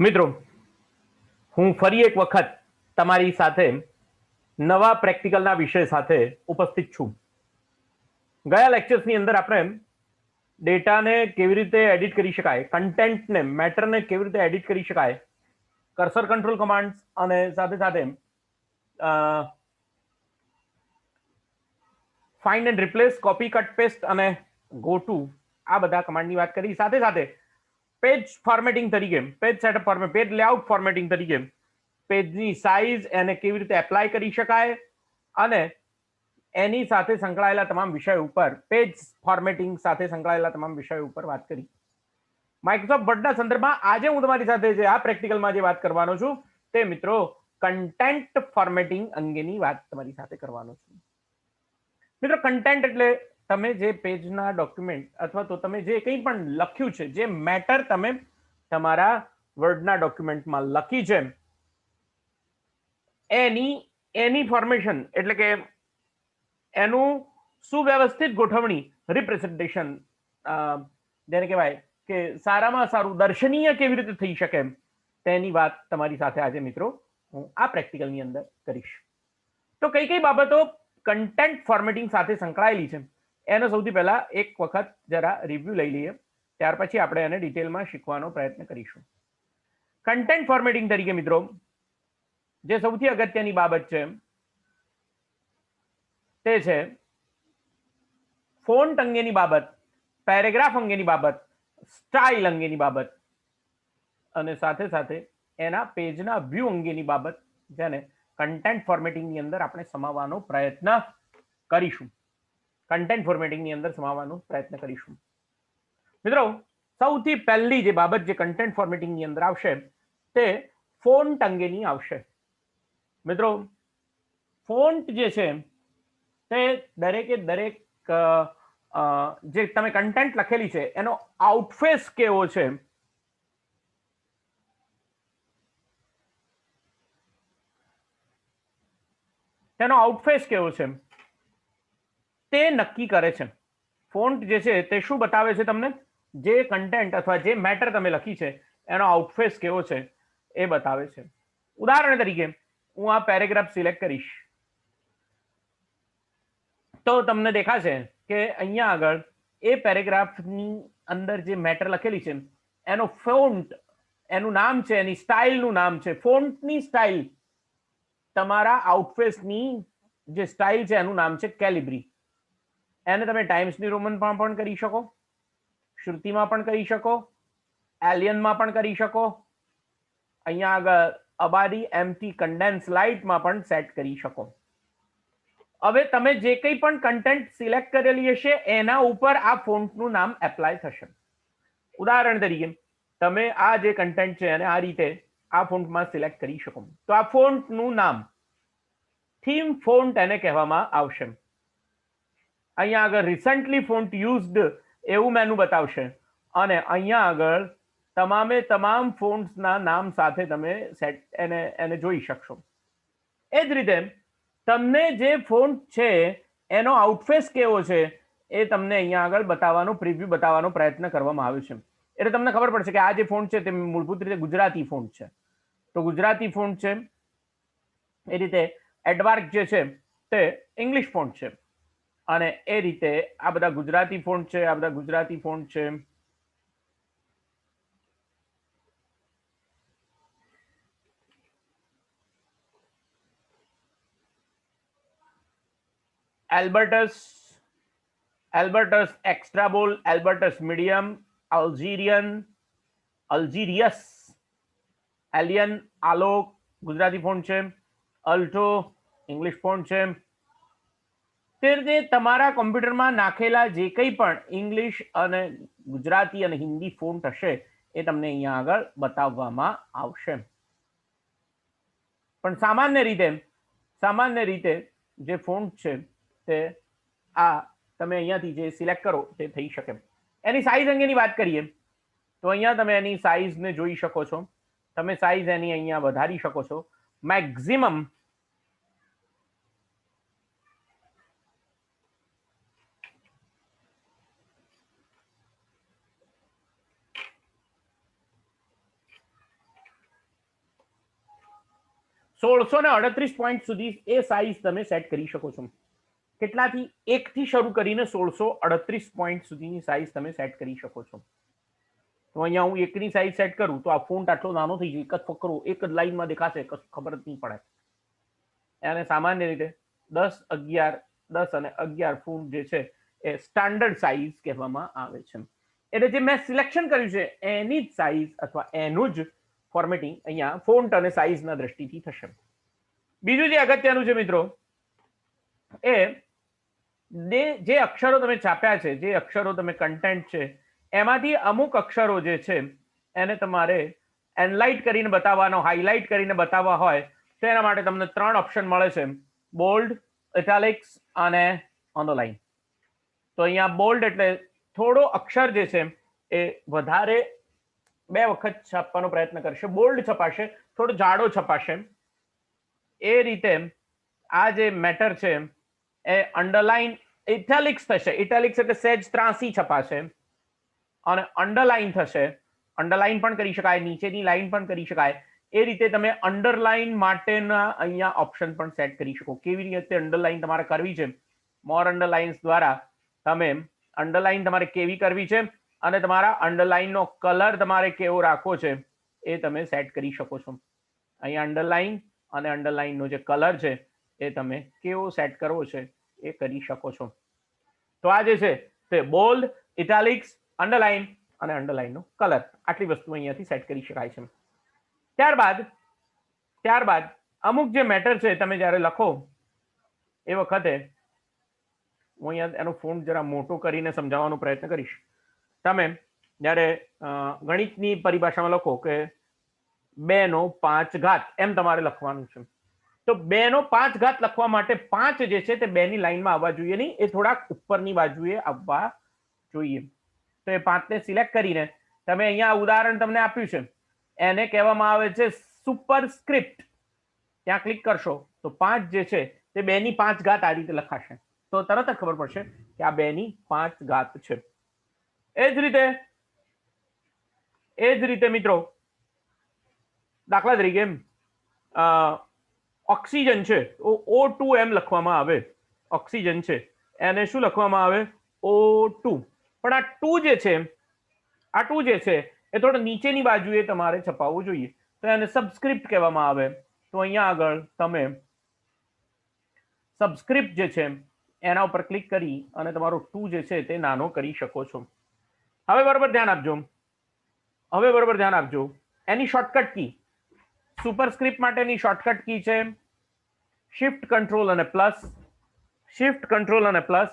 મિત્રો, હું ફરી એક વખત તમારી સાથે નવા પ્રેક્ટિકલના વિષય સાથે ઉપસ્થિત છું. ગયા લેક્ચર્સની અંદર આપણે ડેટાને કેવી રીતે એડિટ કરી શકાય, કન્ટેન્ટને, મેટરને કેવી રીતે એડિટ કરી શકાય, કર્સર કંટ્રોલ કમાન્ડ્સ અને સાથે સાથે find and replace, copy, cut, paste અને ગો ટુ આ બધા કમાન્ડની વાત કરી. સાથે સાથે પેજ ફોર્મેટિંગ તરીકે, page setup format, page layout formatting તરીકે પેજની સાઇઝ એને કેવી રીતે એપ્લાય કરી શકાય અને એની સાથે સંકળાયેલા તમામ વિષયો ઉપર, પેજ ફોર્મેટિંગ સાથે સંકળાયેલા તમામ વિષયો ઉપર વાત કરી. માઇક્રોસોફ્ટ વર્ડના સંદર્ભમાં આજે હું તમારી સાથે જે આ પ્રેક્ટિકલમાં જે વાત કરવાનો છું તે મિત્રો કન્ટેન્ટ ફોર્મેટિંગ અંગેની વાત તમારી સાથે કરવાનો છું. મિત્રો, કન્ટેન્ટ એટલે તમે જે પેજના ડોક્યુમેન્ટ અથવા તો તમે જે કંઈ પણ લખ્યું છે, જે મેટર તમે તમારા વર્ડના ડોક્યુમેન્ટમાં લખી છે, એની ફોર્મેશન એટલે કે એનું સુવ્યવસ્થિત ગોઠવણી, રિપ્રેઝન્ટેશન, જેને કહેવાય કે સારામાં સારું દર્શનીય કેવી રીતે થઈ શકે તેની વાત તમારી સાથે આજે મિત્રો હું આ પ્રેક્ટિકલની અંદર કરીશ. તો કઈ કઈ બાબતો કન્ટેન્ટ ફોર્મેટિંગ સાથે સંકળાયેલી છે એનો સૌથી પહેલા એક વખત જરા રિવ્યુ લઈ લઈએ, ત્યાર પછી આપણે એને ડિટેલમાં શીખવાનો પ્રયત્ન કરીશું. કન્ટેન્ટ ફોર્મેટિંગ તરીકે મિત્રો જે સૌથી અગત્યની બાબત છે તે છે ફોન્ટ અંગેની બાબત, પેરેગ્રાફ અંગેની બાબત, સ્ટાઇલ અંગેની બાબત અને સાથે સાથે એના પેજના વ્યૂ અંગેની બાબત, જેને કન્ટેન્ટ ફોર્મેટિંગની અંદર આપણે સમાવવાનો પ્રયત્ન કરીશું. મિત્રો, સૌથી પહેલી જે બાબત જે કન્ટેન્ટ ફોર્મેટિંગની અંદર આવશે તે ફોન્ટ અંગેની આવશે. મિત્રો, ફોન્ટ જે છે તે દરેકે દરેક જે તમે કન્ટેન્ટ લખેલી છે એનો આઉટફેસ કેવો છે તે નક્કી કરે છે. ફોન્ટ જે છે તે શું બતાવે છે તમને? જે કન્ટેન્ટ અથવા જે મેટર તમે લખી છે એનો આઉટફેસ કેવો છે એ બતાવે છે. ઉદાહરણ તરીકે હું આ પેરેગ્રાફ સિલેક્ટ કરીશ તો તમને દેખાશે કે અહીંયા આગળ એ પેરેગ્રાફની અંદર જે મેટર લખેલી છે એનો ફોન્ટ, એનું નામ છે, એની સ્ટાઇલનું નામ છે. ફોન્ટની સ્ટાઇલ, તમારા આઉટફેસની જે સ્ટાઇલ છે એનું નામ છે કેલિબ્રી. એને તમે ટાઈમ્સ ન્યુ રોમનમાં પણ કરી શકો, શ્રુતિમાં પણ કરી શકો, એલિયનમાં પણ કરી શકો, અહીંયા આગળ અબાડી એમટી કન્ડેન્સ લાઇટમાં પણ સેટ કરી શકો. હવે તમે જે કંઈ પણ કન્ટેન્ટ સિલેક્ટ કરેલી હશે એના ઉપર આ ફોન્ટનું નામ એપ્લાય થશે. ઉદાહરણ તરીકે તમે આ જે કન્ટેન્ટ છે એને આ રીતે આ ફોન્ટમાં સિલેક્ટ કરી શકો. તો આ ફોન્ટનું નામ થીમ ફોન્ટ એને કહેવામાં આવશે. અહીંયા આગળ રિસન્ટલી ફોન્ટ યુઝડ એવું મેનુ બતાવશે અને અહીંયા આગળ તમામે તમામ ફોન્ટ્સના નામ સાથે તમે એને જોઈ શકશો. એ જ રીતે તમને જે ફોન્ટ છે એનો આઉટફેસ કેવો છે એ તમને અહીંયા આગળ પ્રિવ્યુ બતાવવાનો પ્રયત્ન કરવામાં આવ્યો છે. એટલે તમને ખબર પડશે કે આ જે ફોન્ટ છે તે મૂળભૂત રીતે ગુજરાતી ફોન્ટ છે. તો ગુજરાતી ફોન્ટ છે, એ રીતે એડવાર્ક જે છે તે ઇંગ્લિશ ફોન્ટ છે અને એ રીતે આ બધા ગુજરાતી ફોન્ટ છે. Albertus extra bold, Albertus medium, Algerian, alien, Alok Gujarati font છે, અલ્ટો ઇંગ્લિશ ફોન્ટ છે. તે રીતે તમારા કોમ્પ્યુટરમાં નાખેલા જે કંઈ પણ ઇંગ્લિશ અને ગુજરાતી અને હિન્દી ફોન્ટ હશે એ તમને અહીંયા આગળ બતાવવામાં આવશે. પણ સામાન્ય રીતે જે ફોન્ટ છે તે આ તમે અહીંયાથી જે સિલેક્ટ કરો તે થઈ શકે. એની સાઇઝ અંગેની વાત કરીએ તો અહીંયા તમે એની સાઇઝને જોઈ શકો છો. તમે સાઇઝ એની અહીંયા વધારી શકો છો. મેક્સિમમ 1638 પોઈન્ટ સુધી એ સાઇઝ તમે સેટ કરી શકો છો. કેટલાથી 1 થી શરૂ કરીને 1638 પોઈન્ટ સુધીની સાઇઝ તમે સેટ કરી શકો છો. તો અહીંયા હું 1 ની સાઇઝ સેટ કરું તો આ ફોન્ટ આટલો નાનો થઈ જાય, એક જ ફકરો એક જ લાઈનમાં દેખાશે, ખબર જ નહીં પડે. અને સામાન્ય રીતે 10, 11, 10 અને 11 ફોન્ટ જે છે એ સ્ટાન્ડર્ડ સાઇઝ કહેવામાં આવે છે. એટલે જે મેં સિલેક્શન કર્યું છે એની જ સાઇઝ અથવા એનું જ ફોર્મેટિંગ અહીંયા ફોન્ટ અને સાઇઝના દ્રષ્ટિથી થશે. બીજું જે અગત્યનું છે મિત્રો, એ જે અક્ષરો તમે છાપ્યા છે, જે અક્ષરો તમે કન્ટેન્ટ છે, એમાંથી અમુક અક્ષરો જે છે એને તમારે એનલાઇટ કરીને બતાવવાનો, હાઇલાઇટ કરીને બતાવવા હોય તો એના માટે તમને 3 ઓપ્શન મળે છે: બોલ્ડ, ઇટાલિક્સ અને અંડરલાઇન. તો અહીંયા બોલ્ડ એટલે થોડો અક્ષર જે છે એ વધારે 2 વખત છાપવાનો પ્રયત્ન કરશે, બોલ્ડ છપાશે, થોડો જાડો છપાશે. એ રીતે આ જે મેટર છે એ અંડરલાઇન ઇટાલિક્સ થશે. ઇટાલિક્સ એટલે સહેજ ત્રાંસી છપાશે અને અંડરલાઇન થશે. અંડરલાઇન પણ કરી શકાય, નીચેની લાઈન પણ કરી શકાય. એ રીતે તમે અંડરલાઇન માટેના અહીંયા ઓપ્શન પણ સેટ કરી શકો. કેવી રીતે અંડરલાઇન તમારે કરવી છે, મોર અંડરલાઇન્સ દ્વારા તમે અંડરલાઇન તમારે કેવી કરવી છે અને તમારા અંડરલાઇનનો કલર તમારે કેવો રાખવો છે એ તમે સેટ કરી શકો છો. અહીંયા અંડરલાઇન અને અંડરલાઇનનો જે કલર છે એ તમે કેવો સેટ કરવો છે એ કરી શકો છો. તો આ જે છે તે બોલ્ડ, ઇટાલિક્સ, અંડરલાઇન અને અંડરલાઇનનો કલર, આટલી વસ્તુ અહીંયાથી સેટ કરી શકાય છે. ત્યારબાદ અમુક જે મેટર છે તમે જ્યારે લખો એ વખતે હું અહીંયા એનો ફોન્ટ જરા મોટો કરીને સમજાવવાનો પ્રયત્ન કરીશ. તમે જ્યારે ગણિતની પરિભાષામાં લખો કે 2/5 એમ તમારે લખવાનું છે, તો 2/5 લખવા માટે 5 જે છે તે 2 ની લાઈનમાં આવવા જોઈએ નહીં, એ થોડાક ઉપરની બાજુએ આવવા જોઈએ. તો એ 5ને સિલેક્ટ કરીને તમે અહીંયા ઉદાહરણ તમને આપ્યું છે, એને કહેવામાં આવે છે સુપરસ્ક્રિપ્ટ. ત્યાં ક્લિક કરશો તો 5 જે છે તે 2/5 આ રીતે લખાશે. તો તરત જ ખબર પડશે કે આ 2/5 છે. એ જ રીતે મિત્રો, દાખલા તરીકે ઓક્સિજન છે O2 એમ લખવામાં આવે. ઓક્સિજન છે એને શું લખવામાં આવે? O2. પણ આ 2 જે છે, આ 2 જે છે એ થોડો નીચેની બાજુએ તમારે છપાવવું જોઈએ, તો એને સબસ્ક્રિપ્ટ કહેવામાં આવે. તો અહીંયા આગળ તમે સબસ્ક્રિપ્ટ જે છે એના ઉપર ક્લિક કરી અને તમારો 2 જે છે તે નાનો કરી શકો છો. હવે બરોબર ધ્યાન આપજો. એની શોર્ટકટ કી, સુપરસ્ક્રિપ્ટ માટેની શોર્ટકટ કી છે શિફ્ટ કંટ્રોલ અને પ્લસ, શિફ્ટ કંટ્રોલ અને પ્લસ.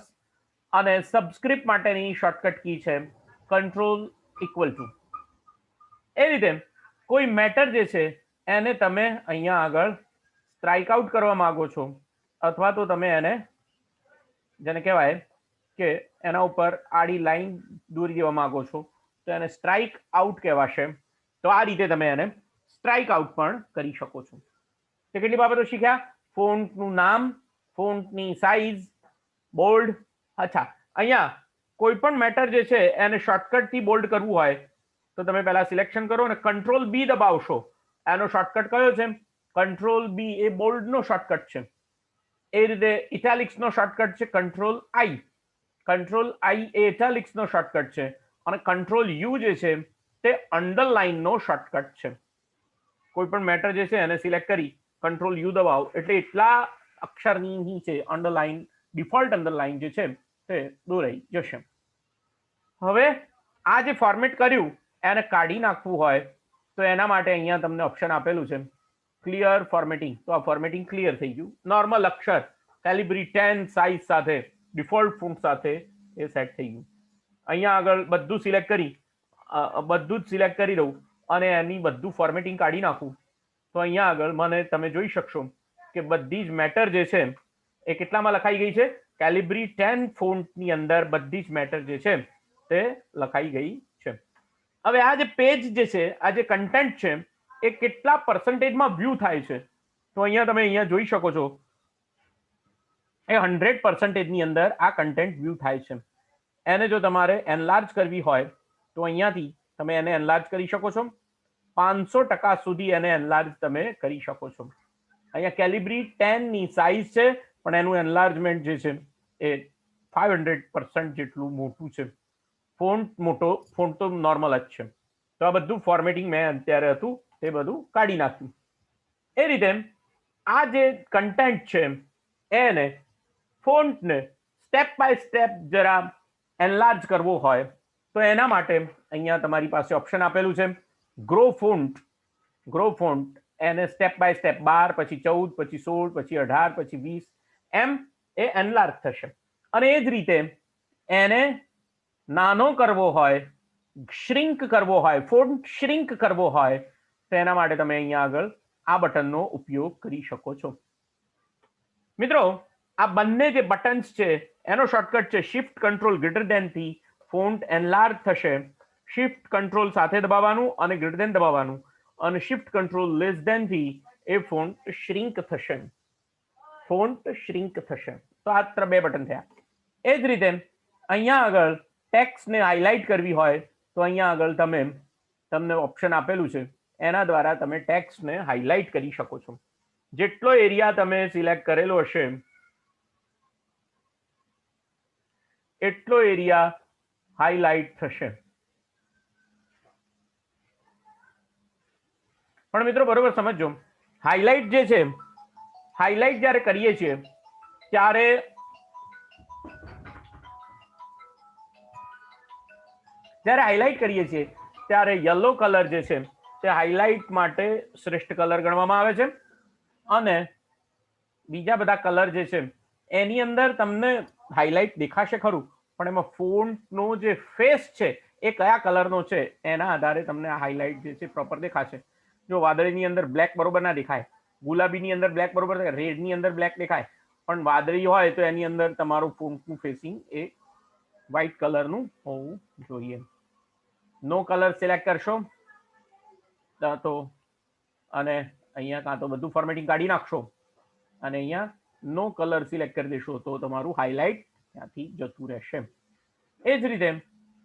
અને સબસ્ક્રિપ્ટ માટેની શોર્ટકટ કી છે કંટ્રોલ =. એ રીતે કોઈ મેટર જે છે એને તમે અહીંયા આગળ સ્ટ્રાઇક આઉટ કરવા માંગો છો, અથવા તો તમે એને જેને કહેવાય કે એના ઉપર આડી લાઈન દોરી દેવા માંગો છો તો એને સ્ટ્રાઇક આઉટ કહેવાશે. તો આ રીતે તમે એને સ્ટ્રાઇક આઉટ પણ કરી શકો છો. તો કેટલી બાબતો શીખ્યા? ફોન્ટનું નામ, ફોન્ટની સાઇઝ, બોલ્ડ. અચ્છા, અહીંયા કોઈ પણ મેટર જે છે એને શોર્ટકટથી બોલ્ડ કરવું હોય તો તમે પહેલા સિલેક્શન કરો અને Ctrl+B દબાવશો. એનો શોર્ટકટ કયો છે? Ctrl+B એ બોલ્ડનો શોર્ટકટ છે. એ રીતે ઇટાલિક્સનો શોર્ટકટ છે Ctrl+I. Ctrl+I એ ઇટાલિક્સનો શોર્ટકટ છે અને Ctrl+U જે છે તે અંડરલાઇનનો શોર્ટકટ છે. કોઈ પણ મેટર જે છે એને સિલેક્ટ કરી Ctrl+U દબાવો એટલે એટલા અક્ષરની નીચે અંડરલાઇન, ડિફોલ્ટ અંડરલાઇન જે છે તે દોરાઈ જશે. હવે આ જે ફોર્મેટ કર્યું એને કાઢી નાખવું હોય તો એના માટે અહીંયા તમને ઓપ્શન આપેલું છે ક્લિયર ફોર્મેટિંગ. તો આ ફોર્મેટિંગ ક્લિયર થઈ ગયું. નોર્મલ અક્ષર કેલિબ્રી 10 સાઇઝ સાથે, ડિફોલ્ટ ફોન્ટ સાથે એ સેટ થઈ ગયું. અહીંયા આગળ બધું જ સિલેક્ટ કરી દઉં અને એની બધું ફોર્મેટિંગ કાઢી નાખું તો અહીંયા આગળ મને તમે જોઈ શકશો કે બધી જ મેટર જે છે એ કેટલામાં લખાઈ ગઈ છે? કેલિબ્રી 10 ફોન્ટની અંદર બધી જ મેટર જે છે તે લખાઈ ગઈ છે. હવે આ જે પેજ જે છે, આ જે કન્ટેન્ટ છે એ કેટલા પર્સન્ટેજમાં વ્યૂ થાય છે? તો અહીંયા તમે અહીંયા જોઈ શકો છો એ 100% ની અંદર આ કન્ટેન્ટ વ્યૂ થાય છે. એને જો તમારે એનલાર્જ કરવી હોય તો અહીંયાથી તમે એને એનલાર્જ કરી શકો છો. 500% સુધી એને એનલાર્જ તમે કરી શકો છો. અહીંયા કેલિબ્રી 10 ની સાઈઝ છે, પણ એનું એનલાર્જમેન્ટ જે છે એ 500% જેટલું મોટું છે. ફોન્ટ તો નોર્મલ જ છે. તો આ બધું ફોર્મેટિંગ મેં અત્યારે હતું તે બધું કાઢી નાખ્યું. એ રીતે આ જે કન્ટેન્ટ છે એને ફોન્ટને સ્ટેપ બાય સ્ટેપ જરા એનલાર્જ કરવો હોય તો એના માટે અહીંયા તમારી પાસે ઓપ્શન આપેલું છે ગ્રો ફોન્ટ. એને સ્ટેપ બાય સ્ટેપ 12, પછી 14, પછી 16, પછી 18, પછી 20 એમ એ એનલાર્જ થશે. અને એ જ રીતે એને નાનો કરવો હોય, શ્રિંક કરવો હોય, ફોન્ટ શ્રિંક કરવો હોય તો એના માટે તમે અહીંયા આગળ આ બટનનો ઉપયોગ કરી શકો છો. મિત્રો આ બંને જે બટન્સ છે એનો શોર્ટકટ છે શિફ્ટ કંટ્રોલ ગ્રેટર ધેન થી ફોન્ટ એનલાર્જ થશે. શિફ્ટ કંટ્રોલ સાથે દબાવવાનું અને ગ્રેટર ધેન દબાવવાનું, અને શિફ્ટ કંટ્રોલ લેસ ધેન થી એ ફોન્ટ શ્રિંક થશે. તો આ બે બટન થયા. એ જ રીતે અહીંયા આગળ ટેક્સ્ટને હાઇલાઇટ કરવી હોય તો અહીંયા આગળ તમને ઓપ્શન આપેલું છે, એના દ્વારા તમે ટેક્સ્ટને હાઇલાઇટ કરી શકો છો. જેટલો એરિયા તમે સિલેક્ટ કરેલો હશે એટલો એરિયા હાઇલાઇટ થશે. પણ મિત્રો બરોબર સમજો, હાઇલાઇટ જે છે, હાઇલાઇટ જ્યારે કરીએ છીએ ત્યારે યલો કલર જે છે તે હાઇલાઇટ માટે શ્રેષ્ઠ કલર ગણવામાં આવે છે. અને બીજા બધા કલર જે છે એની અંદર તમને હાઇલાઇટ દેખાશે ખરું, પણ એમાં ફોન્ટનો જે ફેસ છે એ કયા કલરનો છે એના આધારે તમને આ હાઇલાઇટ જે છે પ્રોપર દેખાશે. જો વાદળીની અંદર બ્લેક બરોબર ના દેખાય, ગુલાબીની અંદર બ્લેક બરોબર દેખાય, રેડની અંદર બ્લેક દેખાય, પણ વાદળી હોય તો એની અંદર તમારું ફોન્ટનું ફેસિંગ એ વ્હાઇટ કલરનું હોવું જોઈએ. નો કલર સિલેક્ટ કરશો તો અને અહીંયા કાં તો બધું ફોર્મેટિંગ કાઢી નાખશો અને અહીંયા નો કલર સિલેક્ટ કરી દેશો તો તમારું હાઇલાઇટ ત્યાંથી જતું રહેશે. એ જ રીતે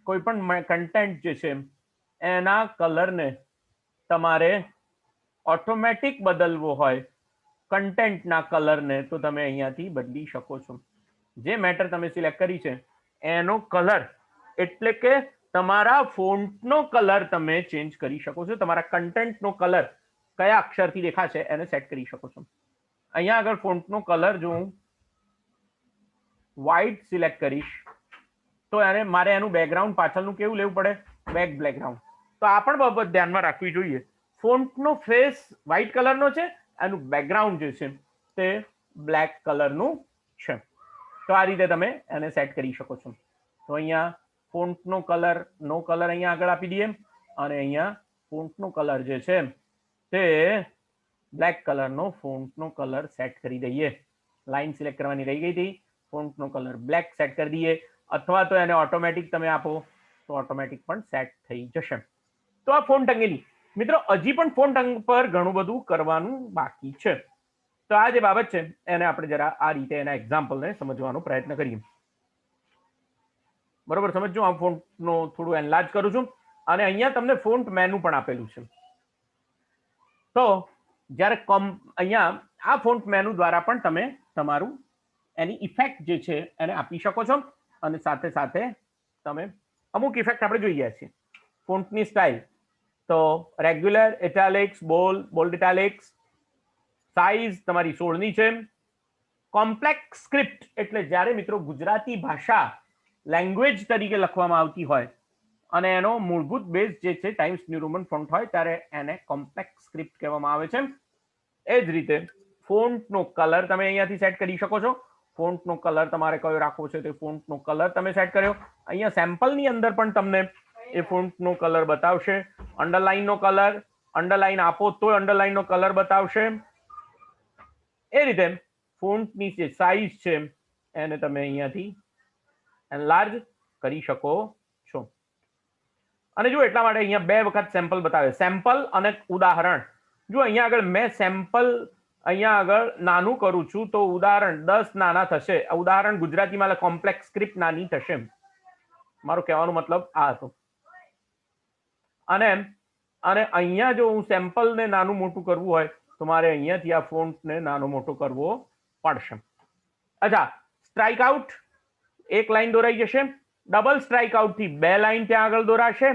કોઈ પણ કન્ટેન્ટ જે છે એના કલરને તમારે ઓટોમેટિક બદલવો હોય કન્ટેન્ટના કલરને તો તમે અહીંયાથી બદલી શકો છો. જે મેટર તમે સિલેક્ટ કરી છે એનો કલર એટલે કે તમારા ફોન્ટનો કલર તમે ચેન્જ કરી શકો છો. તમારા કન્ટેન્ટનો કલર કયા અક્ષરથી દેખાશે એને સેટ કરી શકો છો. અહીંયા આગળ ફોન્ટનો કલર જો હું વ્હાઇટ સિલેક્ટ કરીશ તો મારે એનું બેકગ્રાઉન્ડ પાછળનું કેવું લેવું પડે, બેકગ્રાઉન્ડ. તો આ પણ બાબત ધ્યાનમાં રાખવી જોઈએ. ફોન્ટનો ફેસ વ્હાઇટ કલરનો છે, એનું બેકગ્રાઉન્ડ જે છે તે બ્લેક કલરનું છે. તો આ રીતે તમે એને સેટ કરી શકો છો. તો અહીંયા ફોન્ટનો કલર નો કલર અહીંયા આગળ આપી દઈએ અને અહીંયા ફોન્ટનો કલર જે છે તે બ્લેક કલરનો ફોન્ટનો કલર સેટ કરી દઈએ. લાઈન સિલેક્ટ કરવાની રહી ગઈ હતી, ફોન્ટનો કલર બ્લેક સેટ કરી દઈએ, અથવા તો એને ઓટોમેટિક તમે આપો તો ઓટોમેટિક પણ સેટ થઈ જશે. તો આ ફોન્ટ અંગેની મિત્રો હજી પણ ફોન્ટ અંગ પર ઘણું બધું કરવાનું બાકી છે. તો આ જે બાબત છે એને આપણે જરા આ રીતે એના એક્ઝામ્પલને સમજવાનો પ્રયત્ન કરીએ. બરોબર સમજો. આ ફોન્ટનો થોડું એનલાર્જ કરું છું અને અહીંયા તમને ફોન્ટ મેનુ પણ આપેલું છે. તો જ્યારે અહીંયા આ ફોન્ટ મેનુ દ્વારા પણ તમે તમારું એની ઇફેક્ટ જે છે એને આપી શકો છો. અને સાથે સાથે તમે અમુક ઇફેક્ટ આપણે જોઈ ગયા છીએ. ફોન્ટની સ્ટાઇલ તો regular, italics, bold italics, size તમારી 16ની છે. કોમ્પ્લેક્સ સ્ક્રિપ્ટ એટલે જ્યારે મિત્રો ગુજરાતી ભાષા લેંગ્વેજ તરીકે લખવામાં આવતી હોય અને એનો મૂળભૂત બેઝ જે છે ટાઈમ્સ ન્યૂ રોમન ફોન્ટ હોય ત્યારે એને કોમ્પ્લેક્સ સ્ક્રિપ્ટ કહેવામાં આવે છે. એ જ રીતે ફોન્ટનો કલર તમે અહીંયાથી સેટ કરી શકો છો. ફોન્ટનો કલર તમારે કયો રાખવો છે તે ફોન્ટનો કલર તમે સેટ કર્યો. અહીંયા સેમ્પલની અંદર પણ તમને એ ફોન્ટનો કલર બતાવશે. અંડરલાઈનનો કલર, અંડરલાઈન આપો તો અંડરલાઈનનો કલર બતાવશે. એ રીતે ફોન્ટની જે સાઈઝ છે એને તમે અહીંયાથી એનલાર્જ કરી શકો છો. અને જો એટલા માટે અહીંયા 2 વખત સેમ્પલ બતાવે, સેમ્પલ અને ઉદાહરણ. જો અહીંયા આગળ મેં સેમ્પલ અહીંયા આગળ નાનું કરું છું તો ઉદાહરણ 10 નાના થશે. ઉદાહરણ ગુજરાતીમાં કોમ્પ્લેક્સ સ્ક્રિપ્ટ નાની થશે. મારો કહેવાનો મતલબ આ હતો. અને અહીંયા જો હું સેમ્પલને નાનું મોટું કરવું હોય તમારે અહીંયાથી આ ફોન્ટને નાનો મોટો કરવો પડશે. અચ્છા, સ્ટ્રાઇક આઉટ એક લાઈન દોરાઈ જશે, ડબલ સ્ટ્રાઇક આઉટ થી બે લાઈન ત્યાં આગળ દોરાશે.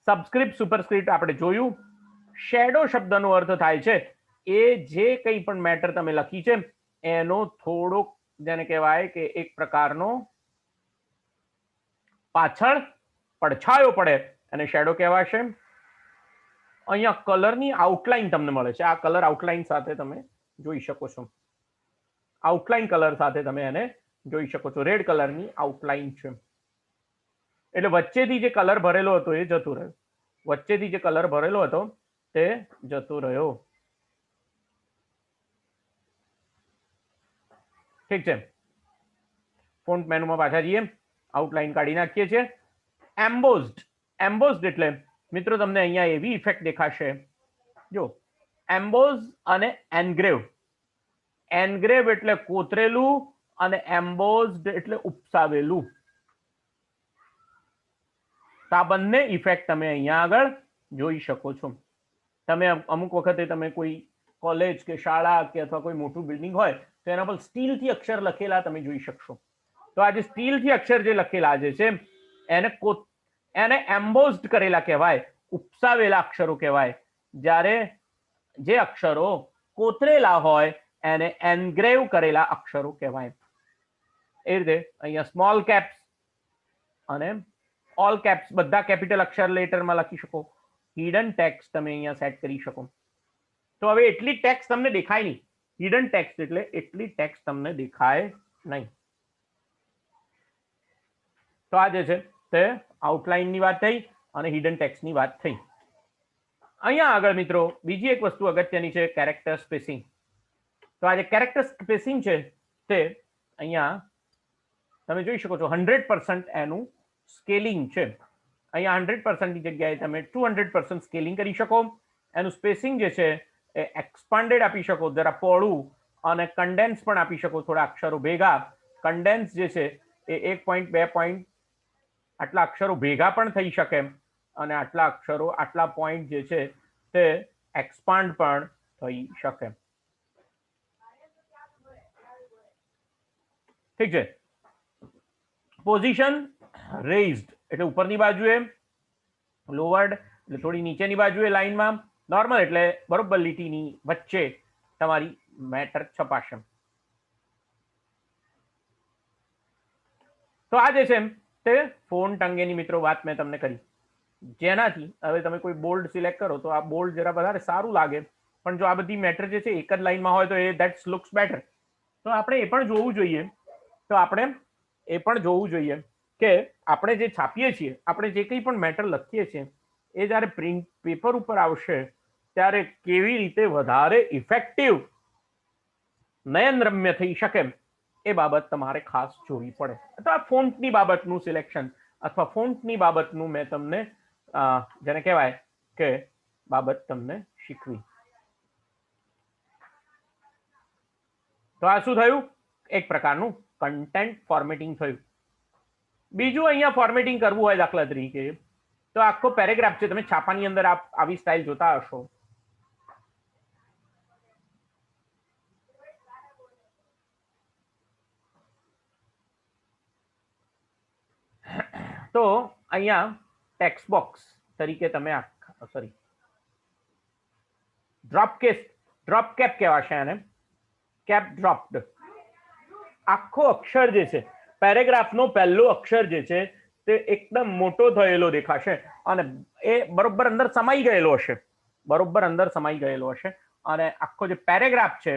સબસ્ક્રિપ્ટ સુપરસ્ક્રિપ્ટ આપણે જોયું. શેડો શબ્દનો અર્થ થાય છે એ જે કંઈ પણ મેટર તમે લખી છે એનો થોડોક જેને કહેવાય કે એક પ્રકારનો પાછળ પડછાયો પડે અને શેડો કહેવાશે. અહીંયા કલરની આઉટલાઈન તમને મળે છે, આ કલર આઉટલાઈન સાથે તમે જોઈ શકો છો. આઉટલાઈન કલર સાથે તમે એને જોઈ શકો છો. રેડ કલરની આઉટલાઈન છે એટલે વચ્ચેથી જે કલર ભરેલો હતો એ જતો રહ્યો. વચ્ચેથી જે કલર ભરેલો હતો તે જતો રહ્યો. ઠીક છે, ફોન્ટ મેનુમાં પાછા જઈએ, આઉટલાઈન કાઢી નાખીએ છીએ. એમ્બોઝડ, એમ્બોઝડ એટલે મિત્રો તમને અહીંયા એવી ઇફેક્ટ દેખાશે, જો એમ્બોઝ અને એનગ્રેવ. એનગ્રેવ એટલે કોતરેલું અને એમ્બોઝડ એટલે ઉપસાવેલું. તો આ બંને ઇફેક્ટ તમે અહીંયા આગળ જોઈ શકો છો. તમે અમુક વખતે તમે કોઈ કોલેજ કે શાળા કે અથવા કોઈ મોટું બિલ્ડિંગ હોય તો એના પર સ્ટીલથી અક્ષર લખેલા તમે જોઈ શકશો. તો આ જે સ્ટીલથી અક્ષર જે લખેલા જે છે એને એમ્બોઝડ કરેલા કહેવાય, ઉપસાવેલા અક્ષરો કહેવાય. જ્યારે જે અક્ષરો કોતરેલા હોય એને એનગ્રેવ કરેલા અક્ષરો કહેવાય. એ રીતે અહીંયા સ્મોલ કેપ્સ અને ઓલ કેપ્સ બધા કેપિટલ અક્ષર લેટરમાં લખી શકો. હિડન ટેક્સ્ટ તમે અહીંયા સેટ કરી શકો. તો હવે એટલી ટેક્સ્ટ તમને દેખાય નહીં. હિડન ટેક્સ્ટ એટલે એટલી ટેક્સ્ટ તમને દેખાય નહીં. તો આ જે છે તે આઉટલાઈનની વાત થઈ અને હિડન ટેક્સ્ટની વાત થઈ. અહીંયા આગળ મિત્રો બીજી એક વસ્તુ અગત્યની છે, કેરેક્ટર સ્પેસિંગ. તો આ જે કેરેક્ટર સ્પેસિંગ છે તે અહીંયા તમે જોઈ શકો છો 100% એનું સ્કેલિંગ છે. અહીંયા 100% ની જગ્યાએ તમે 200% સ્કેલિંગ કરી શકો. એનું સ્પેસિંગ જે છે એ એક્સપાન્ડેડ આપી શકો, જરા પહોળું, અને કન્ડેન્સ પણ આપી શકો, થોડા અક્ષરો ભેગા. કન્ડેન્સ જે છે એ 1 પોઈન્ટ 2 પોઈન્ટ આટલા અક્ષરો ભેગા પણ થઈ શકે અને આટલા અક્ષરો આટલા પોઈન્ટ જે છે તે એક્સપાન્ડ પણ થઈ શકે. ઠીક છે. પોઝિશન રેઇઝડ એટલે ઉપરની બાજુએ, લોવર્ડ એટલે થોડી નીચેની બાજુએ લાઈનમાં, નોર્મલ એટલે બરોબર લીટીની વચ્ચે તમારી મેટર છપાશે. તો આ જે છે તે ફોન્ટ અંગેની મિત્રો વાત મેં તમને કરી, જેનાથી હવે તમે કોઈ બોલ્ડ સિલેક્ટ કરો તો આ બોલ્ડ જરા વધારે સારું લાગે, પણ જો આ બધી મેટર જે છે એક જ લાઈનમાં હોય તો એ ધેટ્સ લુક્સ બેટર. તો આપણે એ પણ જોવું જોઈએ, કે આપણે જે છાપીએ છીએ, આપણે જે કંઈ પણ મેટર લખીએ છીએ એ જ્યારે પ્રિન્ટ પેપર ઉપર આવશે ત્યારે કેવી રીતે વધારે ઇફેક્ટિવ નયનરમ્ય થઈ શકે એ બાબત તમારે ખાસ જોવી પડે. અથવા ફોન્ટની બાબતનું સિલેક્શન અથવા ફોન્ટની બાબતનું મેં તમને જેને કહેવાય કે બાબત તમને શીખવી. તો આ શું થયું? એક પ્રકારનું કન્ટેન્ટ ફોર્મેટિંગ થયું. બીજું અહીંયા ફોર્મેટિંગ કરવું હોય દાખલા તરીકે તો આખો પેરેગ્રાફ છે, તમે છાપાની અંદર આવી સ્ટાઇલ જોતા હશો. તો અહીંયા ટેક્સ્ટ બોક્સ તરીકે તમે ડ્રોપ કેપ કહેવાશે આને, કેપ ડ્રોપ્ડ. આખો અક્ષર જે છે, પેરેગ્રાફનો પહેલો અક્ષર જે છે તે એકદમ મોટો થયેલો દેખાશે અને એ બરોબર અંદર સમાઈ ગયેલો હશે, અને આખો જે પેરેગ્રાફ છે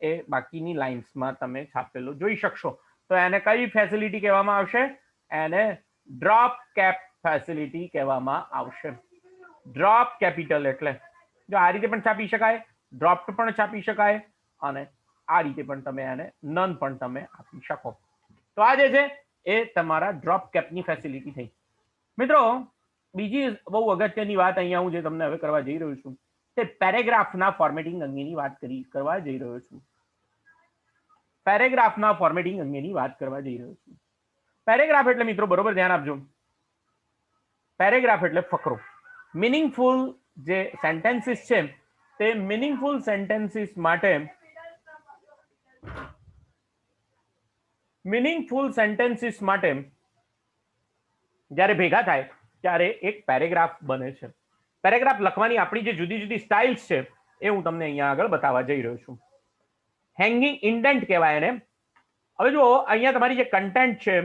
એ બાકીની લાઇન્સમાં તમે છાપેલો જોઈ શકશો. તો એને કઈ ફેસિલિટી કહેવામાં આવશે? એને ડ્રોપ કેપ ફેસિલિટી કહેવામાં આવશે. ડ્રોપ કેપિટલ એટલે જો આ રીતે પણ છાપી શકાય, ડ્રોપ્ડ પણ છાપી શકાય, અને આ રીતે પણ તમે એને નન પણ તમે આપી શકો. તો આ જે છે એ તમારા ડ્રોપ કેપની ફેસિલિટી થઈ. મિત્રો બીજી બહુ અગત્યની વાત અહીંયા હું જે તમને હવે કરવા જઈ રહ્યો છું તે પેરેગ્રાફના ફોર્મેટિંગ અંગેની વાત કરવા જઈ રહ્યો છું. પેરેગ્રાફ એટલે મિત્રો બરોબર ધ્યાન આપજો, પેરેગ્રાફ એટલે ફકરો. મિનિંગફુલ જે સેન્ટેન્સીસ છે તે મિનિંગફુલ સેન્ટેન્સીસ માટે જ્યારે ભેગા થાય ત્યારે એક પેરેગ્રાફ બને છે. પેરેગ્રાફ લખવાની આપણી જે જુદી જુદી સ્ટાઇલ્સ છે એ હું તમને અહીંયા આગળ બતાવવા જઈ રહ્યો છું. હેંગિંગ ઇન્ડેન્ટ કહેવાય એને. હવે જુઓ, અહીંયા તમારી જે કન્ટેન્ટ છે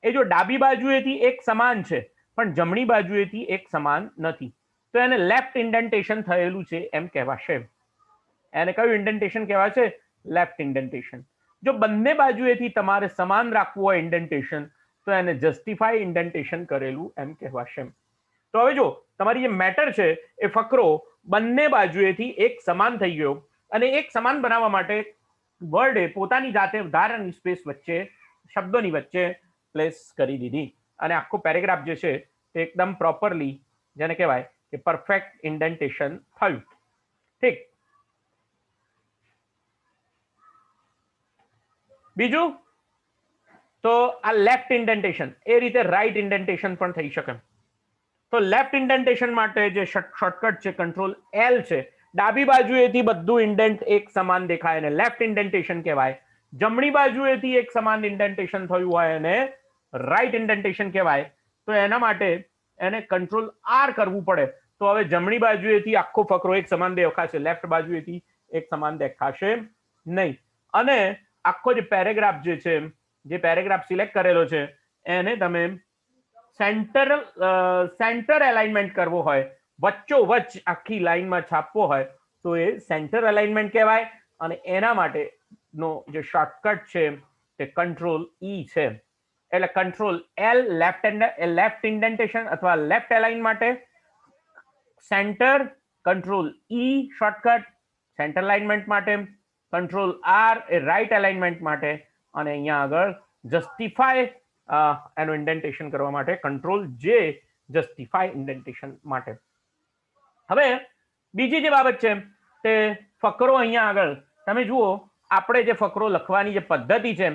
એ જો ડાબી બાજુએથી એક સમાન છે પણ જમણી બાજુએથી એક સમાન નથી, તો એને લેફ્ટ ઇન્ડેન્ટેશન થયેલું છે એમ કહેવાશે. એને કયું ઇન્ડેન્ટેશન કહેવાશે? Left indentation. જો બંને બાજુએથી તમારે સમાન રાખવું હોય ઇન્ડેન્ટેશન, તો એને જસ્ટિફાઈ ઇન્ડેન્ટેશન કરેલું એમ કહેવાશે. તો હવે જો તમારી જે મેટર છે એ ફકરો બંને બાજુએથી એક સમાન થઈ ગયો, અને એક સમાન બનાવવા માટે વર્ડે પોતાની જાતે વધારાની સ્પેસ વચ્ચે, શબ્દોની વચ્ચે પ્લેસ કરી દીધી, અને આખો પેરેગ્રાફ જે છે તે એકદમ પ્રોપરલી, જેને કહેવાય કે પરફેક્ટ ઇન્ડેન્ટેશન થયું. ઠીક. બીજું તો આ લેફ્ટ ઇન્ડેન્ટેશન, એ રીતે રાઈટ ઇન્ડેન્ટેશન પણ થઈ શકે. તો લેફ્ટ ઇન્ડેન્ટેશન માટે જે શોર્ટકટ છે કંટ્રોલ એલ છે. ડાબી બાજુએથી બધું ઇન્ડેન્ટ એક સમાન દેખાય અને લેફ્ટ ઇન્ડેન્ટેશન કહેવાય. જમણી બાજુએથી એક સમાન ઇન્ડેન્ટેશન થયું હોય અને રાઈટ ઇન્ડેન્ટેશન કહેવાય. તો એના માટે એને કંટ્રોલ આર કરવું પડે. તો હવે જમણી બાજુએથી આખો ફકરો એક સમાન દેખાશે, લેફ્ટ બાજુએથી એક સમાન દેખાશે નહીં. અને આખો જે પેરેગ્રાફ જે છે, જે પેરેગ્રાફ સિલેક્ટ કરેલો છે, એને તમે સેન્ટર એલાઇનમેન્ટ કરવો હોય, વચ્ચોવચ્ચ આખી લાઈનમાં છાપવો હોય, તો એ સેન્ટર એલાઇનમેન્ટ કહેવાય. અને એના માટેનો જે શોર્ટકટ છે તે કંટ્રોલ ઈ છે. એટલે કંટ્રોલ એલ લેફ્ટ ઇન્ડેન્ટેશન અથવા લેફ્ટ એલાઇન માટે, સેન્ટર કંટ્રોલ ઈ શોર્ટકટ સેન્ટર એલાઇનમેન્ટ માટે, કંટ્રોલ આર એ રાઈટ એલાઇનમેન્ટ માટે, અને અહીંયા આગળ જસ્ટિફાય એનું ઇન્ડેન્ટેશન કરવા માટે કંટ્રોલ જે જસ્ટિફાય ઇન્ડેન્ટેશન માટે. હવે બીજી જે બાબત છે તે ફકરો, અહીંયા આગળ તમે જુઓ, આપણે જે ફકરો લખવાની જે પદ્ધતિ છે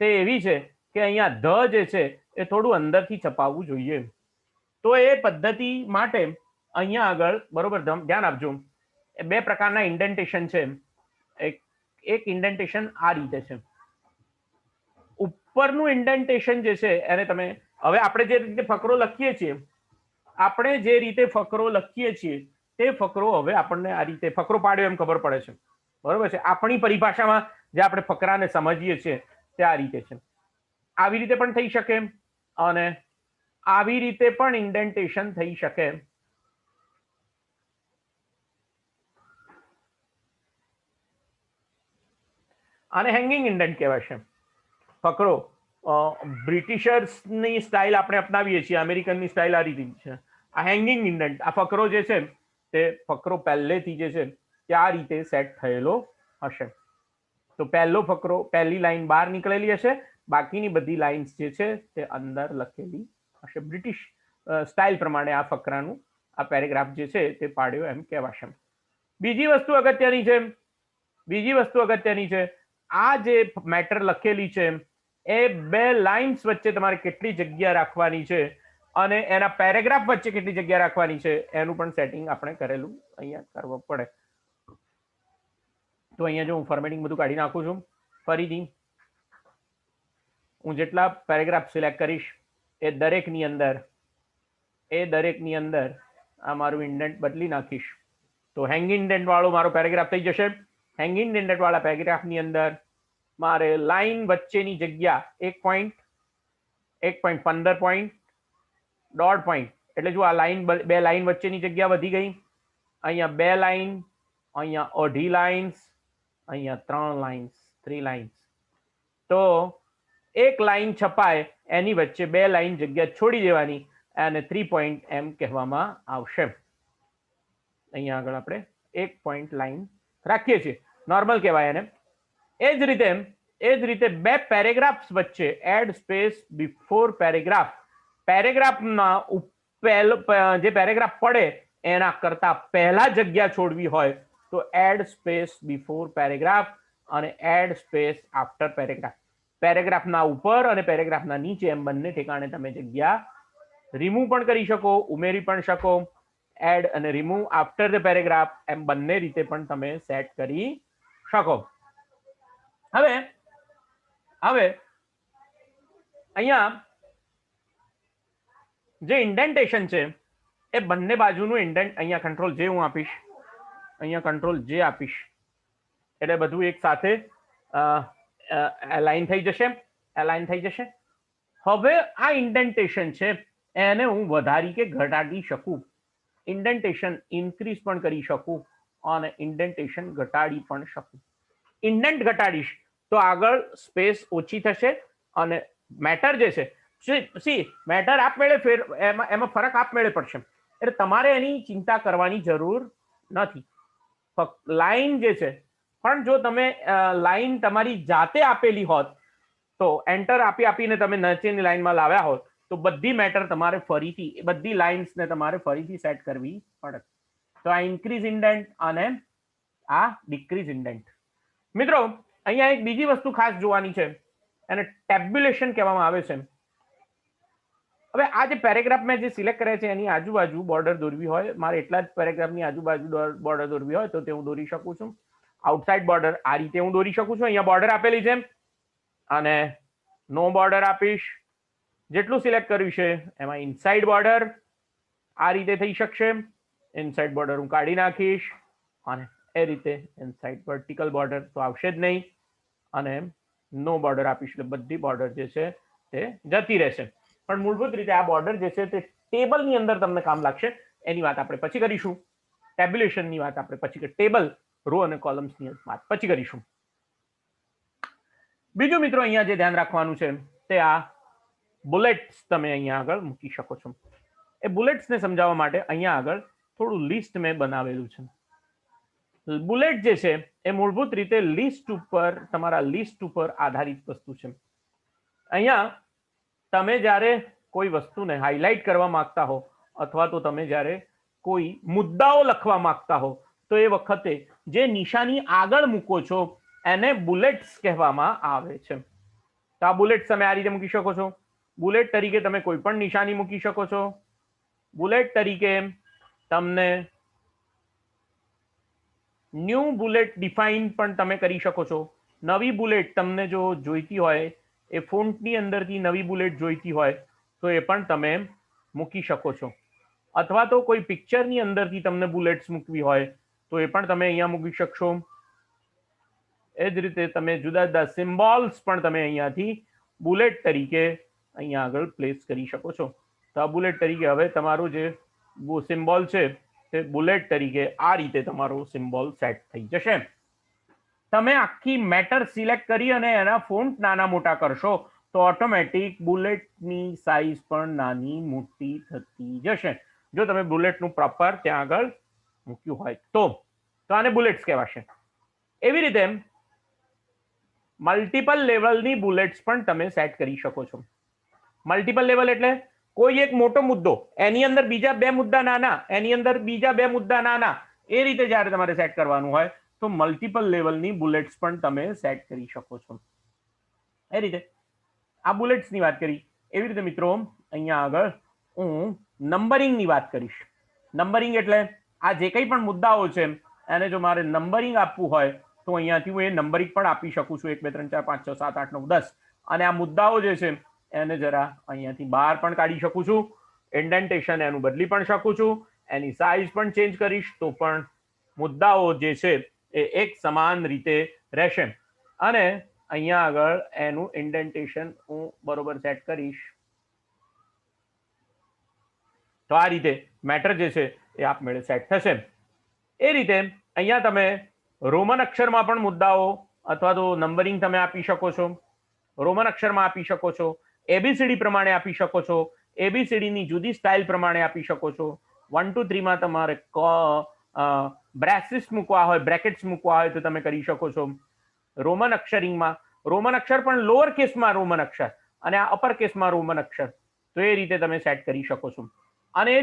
તે એવી છે કે અહીંયા ધ જે છે એ થોડું અંદરથી છપાવવું જોઈએ. તો એ પદ્ધતિ માટે અહીંયા આગળ બરોબર ધ્યાન આપજો, બે પ્રકારના ઇન્ડેન્ટેશન છે. એક ઇન્ડેન્ટેશન આ રીતે છે. ઉપરનું ઇન્ડેન્ટેશન જે છે એને તમે, હવે આપણે જે રીતે ફકરો લખીએ છીએ તે ફકરો હવે આપણને આ રીતે ફકરો પાડ્યો એમ ખબર પડે છે, બરોબર છે. આપણી પરિભાષામાં જે આપણે ફકરાને સમજીએ છીએ તે આ રીતે છે. આવી રીતે પણ થઈ શકે અને આવી રીતે પણ ઇન્ડેન્ટેશન થઈ શકે. આને હેંગિંગ ઇન્ડેન્ટ કહેવાય છે. ફકરો બ્રિટિશર્સની સ્ટાઇલ આપણે અપનાવીએ છીએ, અમેરિકનની સ્ટાઇલ આ રીતે છે. આ હેંગિંગ ઇન્ડેન્ટ, આ ફકરો જે છે તે ફકરો પહેલેથી જે છે તે આ રીતે સેટ થયેલો હશે. તો પહેલો ફકરો, પહેલી લાઈન બહાર નીકળેલી હશે, બાકીની બધી લાઇન્સ જે છે તે અંદર લખેલી હશે. બ્રિટિશ સ્ટાઇલ પ્રમાણે આ ફકરાનું આ પેરેગ્રાફ જે છે તે પાડ્યો એમ કહેવાશે. બીજી વસ્તુ અગત્યની છે, આ જે મેટર લખેલી છે એ બે લાઇન્સ વચ્ચે તમારે કેટલી જગ્યા રાખવાની છે અને એના પેરેગ્રાફ વચ્ચે કેટલી જગ્યા રાખવાની છે એનું પણ સેટિંગ આપણે કરેલું અહીંયા કરવું પડે. તો અહીંયા જો હું ફોર્મેટિંગ બધું કાઢી નાખું છું, ફરીથી હું જેટલા પેરેગ્રાફ સિલેક્ટ કરીશ એ દરેકની અંદર આ મારું ઇન્ડેન્ટ બદલી નાખીશ, તો હેંગ ઇન્ડેન્ટ વાળો મારો પેરેગ્રાફ થઈ જશે. હેંગ ઇન્ડેન્ટ વાળા પેરેગ્રાફની અંદર મારે લાઈન વચ્ચેની જગ્યા 1 પોઈન્ટ, 1.15 પોઈન્ટ, 1.5 પોઈન્ટ, એટલે જો આ લાઈન, બે લાઈન વચ્ચેની જગ્યા વધી ગઈ. અહીંયા 2 લાઈન, અહીંયા 2.5 લાઇન્સ, અહીંયા 3 લાઇન્સ, 3 લાઇન્સ. તો એક લાઈન છપાય એની વચ્ચે 2 લાઈન જગ્યા છોડી દેવાની, અને 3 પોઈન્ટ એમ કહેવામાં આવશે. અહીંયા આગળ આપણે 1 પોઈન્ટ લાઈન રાખીએ છીએ, નોર્મલ કહેવાય એને. એ જ રીતે બે પેરેગ્રાફ્સ વચ્ચે એડ સ્પેસ બિફોર પેરેગ્રાફ, પેરેગ્રાફમાં જે પેરેગ્રાફ પડે એના કરતા પહેલા જગ્યા છોડવી હોય તો એડ સ્પેસ બિફોર પેરેગ્રાફ અને એડ સ્પેસ આફ્ટર પેરેગ્રાફ. પેરેગ્રાફના ઉપર અને પેરેગ્રાફના નીચે એમ બંને ઠેકાણે તમે જગ્યા રિમૂવ પણ કરી શકો, ઉમેરી પણ શકો, એડ અને રિમૂવ આફ્ટર ધ પેરેગ્રાફ, એમ બંને રીતે પણ તમે સેટ કરી શકો. હવે અહીંયા જે ઇન્ડેન્ટેશન છે એ બંને બાજુનું ઇન્ડેન્ટ, અહીંયા કંટ્રોલ જે હું આપીશ, અહીંયા કંટ્રોલ જે આપીશ એટલે બધું એક સાથે અલાઇન થઈ જશે. હવે આ ઇન્ડેન્ટેશન છે એને હું વધારી કે ઘટાડી શકું. ઇન્ડેન્ટેશન ઇન્ક્રીઝ પણ કરી શકું અને ઇન્ડેન્ટેશન ઘટાડી પણ શકું. ઇન્ડેન્ટ ઘટાડીશ તો આગળ સ્પેસ ઓછી થશે અને મેટર જે છે, સી મેટર આપમેળે એમાં ફરક આપમેળે પડશે, એટલે તમારે એની ચિંતા કરવાની જરૂર નથી. ફક્ત લાઈન જે છે, પણ જો તમે લાઈન તમારી જાતે આપેલી હોત તો એન્ટર આપીને તમે નીચેની લાઈનમાં લાવ્યા હોત તો બધી મેટર તમારે ફરીથી, બધી લાઇન્સને તમારે ફરીથી સેટ કરવી પડે. તો આ ઇન્ક્રીઝ ઇન્ડેન્ટ અને આ ડિક્રીઝ ઇન્ડેન્ટ. મિત્રો અહીંયા એક બીજી વસ્તુ ખાસ જોવાની છે, એને ટેબ્યુલેશન કહેવામાં આવે છે. હવે આ જે પેરેગ્રાફ મેં જે સિલેક્ટ કરે છે એની આજુબાજુ બોર્ડર દોરવી હોય, મારે એટલા જ પેરેગ્રાફની આજુબાજુ બોર્ડર દોરવી હોય તો તે હું દોરી શકું છું. આઉટસાઇડ બોર્ડર આ રીતે હું દોરી શકું છું. અહીંયા બોર્ડર આપેલી છે અને નો બોર્ડર આપીશ. જેટલું સિલેક્ટ કર્યું છે એમાં ઇનસાઇડ બોર્ડર આ રીતે થઈ શકશે. ઇનસાઇડ બોર્ડર હું કાઢી નાખીશ અને એ રીતે ઇનસાઇડ વર્ટિકલ બોર્ડર તો આવશે જ નહીં અને નો બોર્ડર આપીશ એટલે બધી બોર્ડર જે છે તે જતી રહેશે. પણ મૂળભૂત રીતે આ બોર્ડર જે છે તે ટેબલની અંદર તમને કામ લાગશે. એની વાત આપણે પછી કરીશું. ટેબ્યુલેશનની વાત આપણે પછી, ટેબલ રો અને કોલમ્સની વાત પછી કરીશું. બીજું મિત્રો અહીંયા જે ધ્યાન રાખવાનું છે તે આ બુલેટ્સ તમે અહીંયા આગળ મૂકી શકો છો. એ બુલેટ્સને સમજાવવા માટે અહીંયા આગળ થોડું લિસ્ટ મેં બનાવેલું છે. બુલેટ જે છે એ મૂળભૂત રીતે લિસ્ટ ઉપર, તમારા લિસ્ટ ઉપર આધારિત વસ્તુ છે. અહીંયા તમે જ્યારે કોઈ વસ્તુને હાઇલાઇટ કરવા માંગતા હો અથવા તો તમે જ્યારે કોઈ મુદ્દાઓ લખવા માંગતા હો તો એ વખતે જે નિશાની આગળ મૂકો છો એને બુલેટ્સ કહેવામાં આવે છે. તો આ બુલેટ્સ તમે આ રીતે મૂકી શકો છો. બુલેટ તરીકે તમે કોઈ પણ નિશાની મૂકી શકો છો. બુલેટ તરીકે તમને ન્યૂ બુલેટ ડિફાઇન પણ તમે કરી શકો છો. નવી બુલેટ તમને જો જોઈતી હોય, એ ફોન્ટની અંદરથી નવી બુલેટ જોઈતી હોય તો એ પણ તમે મૂકી શકો છો. અથવા તો કોઈ પિક્ચરની અંદરથી તમને બુલેટ્સ મૂકવી હોય તો એ પણ તમે અહીંયા મૂકી શકશો. એ જ રીતે તમે જુદા જુદા સિમ્બોલ્સ પણ તમે અહીંયાથી બુલેટ તરીકે અહીંયા આગળ પ્લેસ કરી શકો છો. તો આ બુલેટ તરીકે હવે તમારો જે સિમ્બોલ છે તે બુલેટ તરીકે આ રીતે તમારો સિમ્બોલ સેટ થઈ જશે. તમે આખી મેટર સિલેક્ટ કરી અને એના ફોન્ટ નાના મોટા કરશો તો ઓટોમેટિક બુલેટની સાઇઝ પણ નાની મોટી થતી જશે, જો તમે બુલેટનું પ્રોપર ત્યાં આગળ મૂક્યું હોય તો આને બુલેટ્સ કહેવાશે. એવી રીતે મલ્ટિપલ લેવલની બુલેટ્સ પણ તમે સેટ કરી શકો છો. મલ્ટિપલ લેવલ એટલે કોઈ એક મોટો મુદ્દો, એની અંદર બીજા બે મુદ્દા નાના, એની અંદર બીજા બે મુદ્દા નાના, એ રીતે જ્યારે તમારે સેટ કરવાનું હોય તો મલ્ટિપલ લેવલની બુલેટ્સ પણ તમે સેટ કરી શકો છો. એ રીતે આ બુલેટ્સની વાત કરી. એવી રીતે મિત્રો અહીંયા આગળ હું નંબરિંગની વાત કરીશ. નંબરિંગ એટલે આ જે કંઈ પણ મુદ્દાઓ છે એને જો મારે નંબરિંગ આપવું હોય તો અહીંયાથી હું એ નંબરિંગ પણ આપી શકું છું. 1 2 3 4 5 6 7 8 9 10. અને આ મુદ્દાઓ જે છે એને જરા અહીંયાથી બહાર પણ કાઢી શકું છું. ઇન્ડેન્ટેશન એનું બદલી પણ શકું છું. એની સાઇઝ પણ ચેન્જ કરીશ તો પણ મુદ્દાઓ જે છે એ એક સમાન રીતે રહેશે. અને અહીંયા આગળ એનું ઇન્ડેન્ટેશન હું બરોબર સેટ કરીશ તો આ રીતે મેટર જે છે એ આપમેળે સેટ થશે. એ રીતે અહીંયા તમે રોમન અક્ષરમાં પણ મુદ્દાઓ અથવા તો નંબરિંગ તમે આપી શકો છો. રોમન અક્ષરમાં આપી શકો છો, એબીસીડી પ્રમાણે આપી શકો છો, એબીસીડીની જુદી સ્ટાઇલ પ્રમાણે આપી શકો છો. 1 2 3 માં તમારે બ્રેસિસ મૂકવા હોય, બ્રેકેટ્સ મૂકવા હોય તો તમે કરી શકો છો. રોમન અક્ષરિંગમાં રોમન અક્ષર પણ લોઅર કેસમાં રોમન અક્ષર અને આ અપર કેસમાં રોમન અક્ષર, તો એ રીતે તમે સેટ કરી શકો છો. અને એ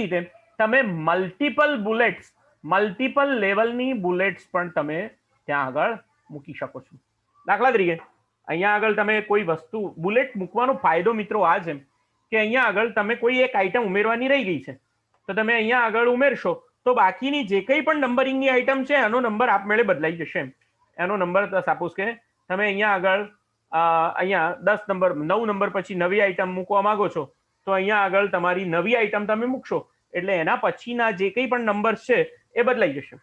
રીતે તમે મલ્ટિપલ બુલેટ્સ, મલ્ટિપલ લેવલની બુલેટ્સ પણ તમે ત્યાં આગળ મૂકી શકો છો. દાખલા તરીકે અહીંયા આગળ તમે કોઈ વસ્તુ બુલેટ મૂકવાનો ફાયદો મિત્રો આ છે કે અહીંયા આગળ તમે કોઈ એક આઈટમ ઉમેરવાની રહી ગઈ છે, તો તમે અહીંયા આગળ ઉમેરશો તો બાકીની જે કંઈ પણ નંબરિંગની આઈટમ છે એનો નંબર આપમેળે બદલાઈ જશે. એનો નંબર સપોઝ કે તમે અહીંયા આગળ અહીંયા 10 નંબર 9 નંબર પછી નવી આઈટમ મૂકવા માંગો છો, તો અહીંયા આગળ તમારી નવી આઈટમ તમે મૂકશો એટલે એના પછીના જે કંઈ પણ નંબર છે એ બદલાઈ જશે.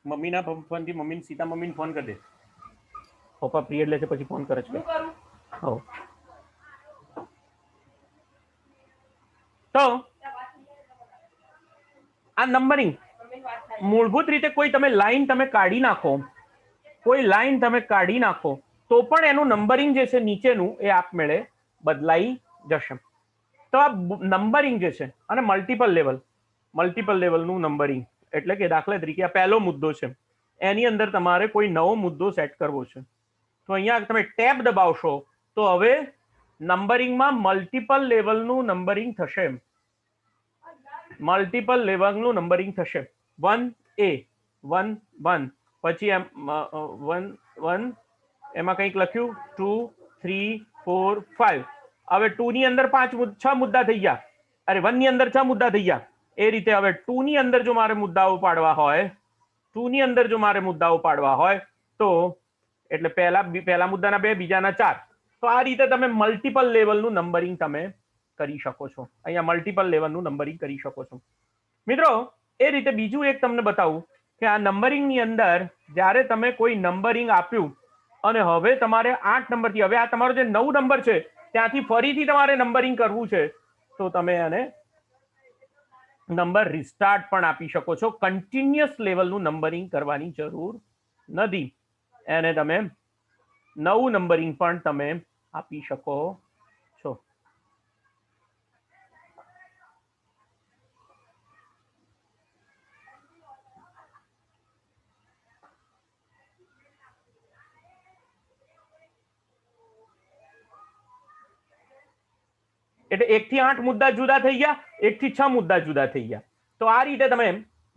મમ્મીના ફોનથી મમ્મીને સીતા મમ્મીને ફોન કરી દે. પપ્પા પીરિયડ લે છે પછી ફોન કરે છે. હો તો આ નંબરિંગ મૂળભૂત રીતે કોઈ તમે લાઈન તમે કાઢી નાખો, કોઈ લાઈન તમે કાઢી નાખો તો પણ એનું નંબરિંગ જે છે નીચેનું એ આપમેળે બદલાઈ જશે. તો આ નંબરિંગ જે છે અને મલ્ટિપલ લેવલનું નંબરિંગ એટલે કે દાખલા તરીકે આ પહેલો મુદ્દો છે, એની અંદર તમારે કોઈ નવો મુદ્દો સેટ કરવો છે, તો અહીંયા તમે ટેબ દબાવશો તો હવે નંબરિંગમાં મલ્ટિપલ લેવલનું નંબરિંગ થશે. મલ્ટિપલ લેવલનું નંબરિંગ થશે. 1A 1 1 પછી એમ 1 1 એમાં કંઈક લખ્યું 2 3 4 5. હવે 2 ની અંદર 6 મુદ્દા થઈ ગયા, અરે 1 ની અંદર 6 મુદ્દા થઈ ગયા. એ રીતે હવે 2 ની અંદર જો મારે મુદ્દાઓ પાડવા હોય, 2 ની અંદર જો મારે મુદ્દાઓ પાડવા હોય તો એટલે પહેલા મુદ્દાના 2, બીજાના 4. તો આ રીતે તમે મલ્ટિપલ લેવલનું નંબરિંગ તમે કરી શકો છો. અહીંયા મલ્ટિપલ લેવલનું નંબરિંગ કરી શકો છો. મિત્રો એ રીતે બીજું એક તમને બતાવું કે આ નંબરિંગની અંદર જ્યારે તમે કોઈ નંબરિંગ આપ્યું અને હવે તમારે 8 નંબરથી, હવે આ તમારો જે 9 નંબર છે ત્યાંથી ફરીથી તમારે નંબરિંગ કરવું છે, તો તમે આને નંબર રિસ્ટાર્ટ પણ આપી શકો છો. કન્ટિન્યુઅસ લેવલનું નંબરિંગ કરવાની જરૂર નથી. એને તમે નવું નંબરિંગ પણ તમે આપી શકો છો. એટલે 1 થી 8 મુદ્દા જુદા થઈ ગયા, 1 થી 6 મુદ્દા જુદા થઈ ગયા. તો આ રીતે તમે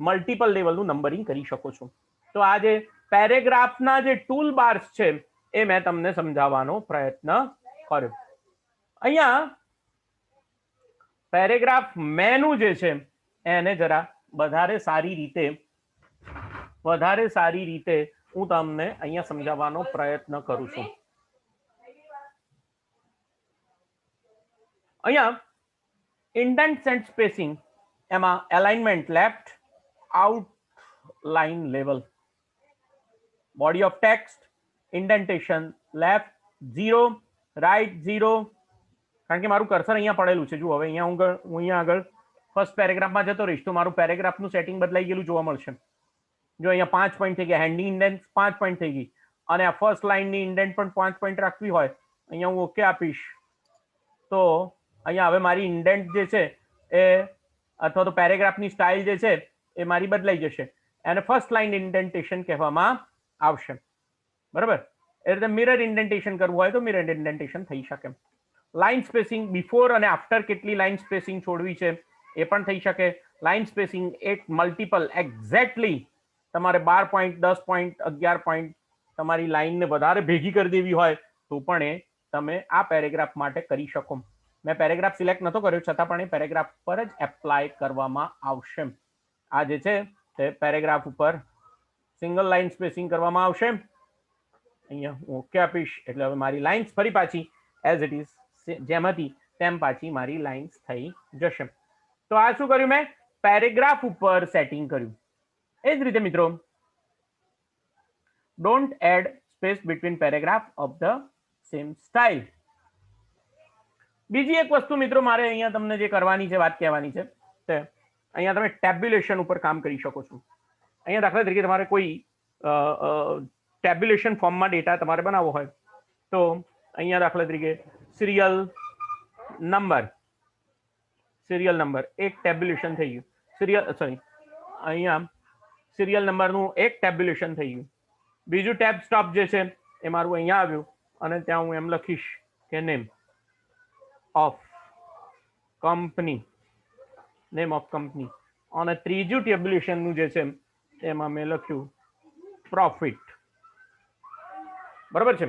મલ્ટિપલ લેવલનું નંબરિંગ કરી શકો છો. તો આ જે પેરેગ્રાફના જે ટૂલ બાર્સ છે એ મેં તમને સમજાવવાનો પ્રયત્ન કર્યો. અહીંયા પેરેગ્રાફ મેનુ જે છે એને જરા વધારે સારી રીતે હું તમને અહીંયા સમજાવવાનો પ્રયત્ન કરું છું. અહીંયા ઇન્ડેન્ટ્સ એન્ડ સ્પેસિંગ, એમાં alignment left, outline level, body of text, indentation left 0, right 0. કારણ કે મારું કર્સર અહીંયા પડેલું છે. જુઓ હવે અહીંયા હું અહીંયા આગળ ફર્સ્ટ પેરેગ્રાફમાં જતો રહીશ તો મારું પેરેગ્રાફનું સેટિંગ બદલાઈ ગયેલું જોવા મળશે. જો અહીંયા 5 પોઈન્ટ થઈ ગયા, હેન્ડિંગ ઇન્ડેન્ટ 5 પોઈન્ટ થઈ ગઈ, અને આ ફર્સ્ટ લાઇનની ઇન્ડેન્ટ પણ 5 પોઈન્ટ રાખવી હોય, અહીંયા હું ઓકે આપીશ તો અહીંયા હવે મારી ઇન્ડેન્ટ જે છે એ અથવા તો પેરેગ્રાફની સ્ટાઇલ જે છે એ મારી બદલાઈ જશે. એને ફર્સ્ટ લાઇન ઇન્ડેન્ટેશન કહેવામાં આવશે. બરાબર? એ રીતે મિરર ઇન્ડેન્ટેશન કરવું હોય તો મિરર ઇન્ડેન્ટેશન થઈ શકે. લાઇન સ્પેસિંગ બિફોર અને આફ્ટર કેટલી લાઇન સ્પેસિંગ છોડવી છે એ પણ થઈ શકે. લાઇન સ્પેસિંગ એક મલ્ટિપલ એક્ઝેક્ટલી તમારે 12 પોઈન્ટ 10 પોઈન્ટ 11 પોઈન્ટ તમારી લાઇનને વધારે ભેગી કરી દેવી હોય તો પણ એ તમે આ પેરેગ્રાફ માટે કરી શકો. મેં પેરેગ્રાફ સિલેક્ટ નતો કર્યો છતાં પણ એ પેરેગ્રાફ પર જ એપ્લાય કરવામાં આવશે. આ જે છે તે પેરેગ્રાફ ઉપર સિંગલ લાઇન સ્પેસિંગ કરવામાં આવશે. અહીંયા હું ઓકે આપીશ એટલે હવે મારી લાઇન્સ ફરી પાછી એઝ ઇટ ઇઝ જેમ હતી તેમ પાછી મારી લાઇન્સ થઈ જશે. તો આ શું કર્યું મેં? પેરેગ્રાફ ઉપર સેટિંગ કર્યું. એ જ રીતે મિત્રો, don't add space between paragraph of the same style. બીજી એક વસ્તુ મિત્રો મારે અહીંયા તમને જે કરવાની છે, વાત કહેવાની છે, તે અહીંયા તમે ટેબ્યુલેશન ઉપર કામ કરી શકો છો. અહીંયા દાખલા તરીકે તમારે કોઈ ટેબ્યુલેશન ફોર્મમાં ડેટા તમારે બનાવવો હોય તો અહીંયા દાખલા તરીકે સિરિયલ નંબર એક ટેબ્યુલેશન થઈ ગયું. અહીંયા સિરિયલ નંબરનું એક ટેબ્યુલેશન થઈ ગયું. બીજું ટેબ સ્ટોપ જે છે એ મારું અહીંયા આવ્યું અને ત્યાં હું એમ લખીશ કે name of company, name of company. અને ત્રીજું ટેબ્યુલેશનનું જે છે એમાં મેં લખ્યું પ્રોફિટ. બરોબર છે.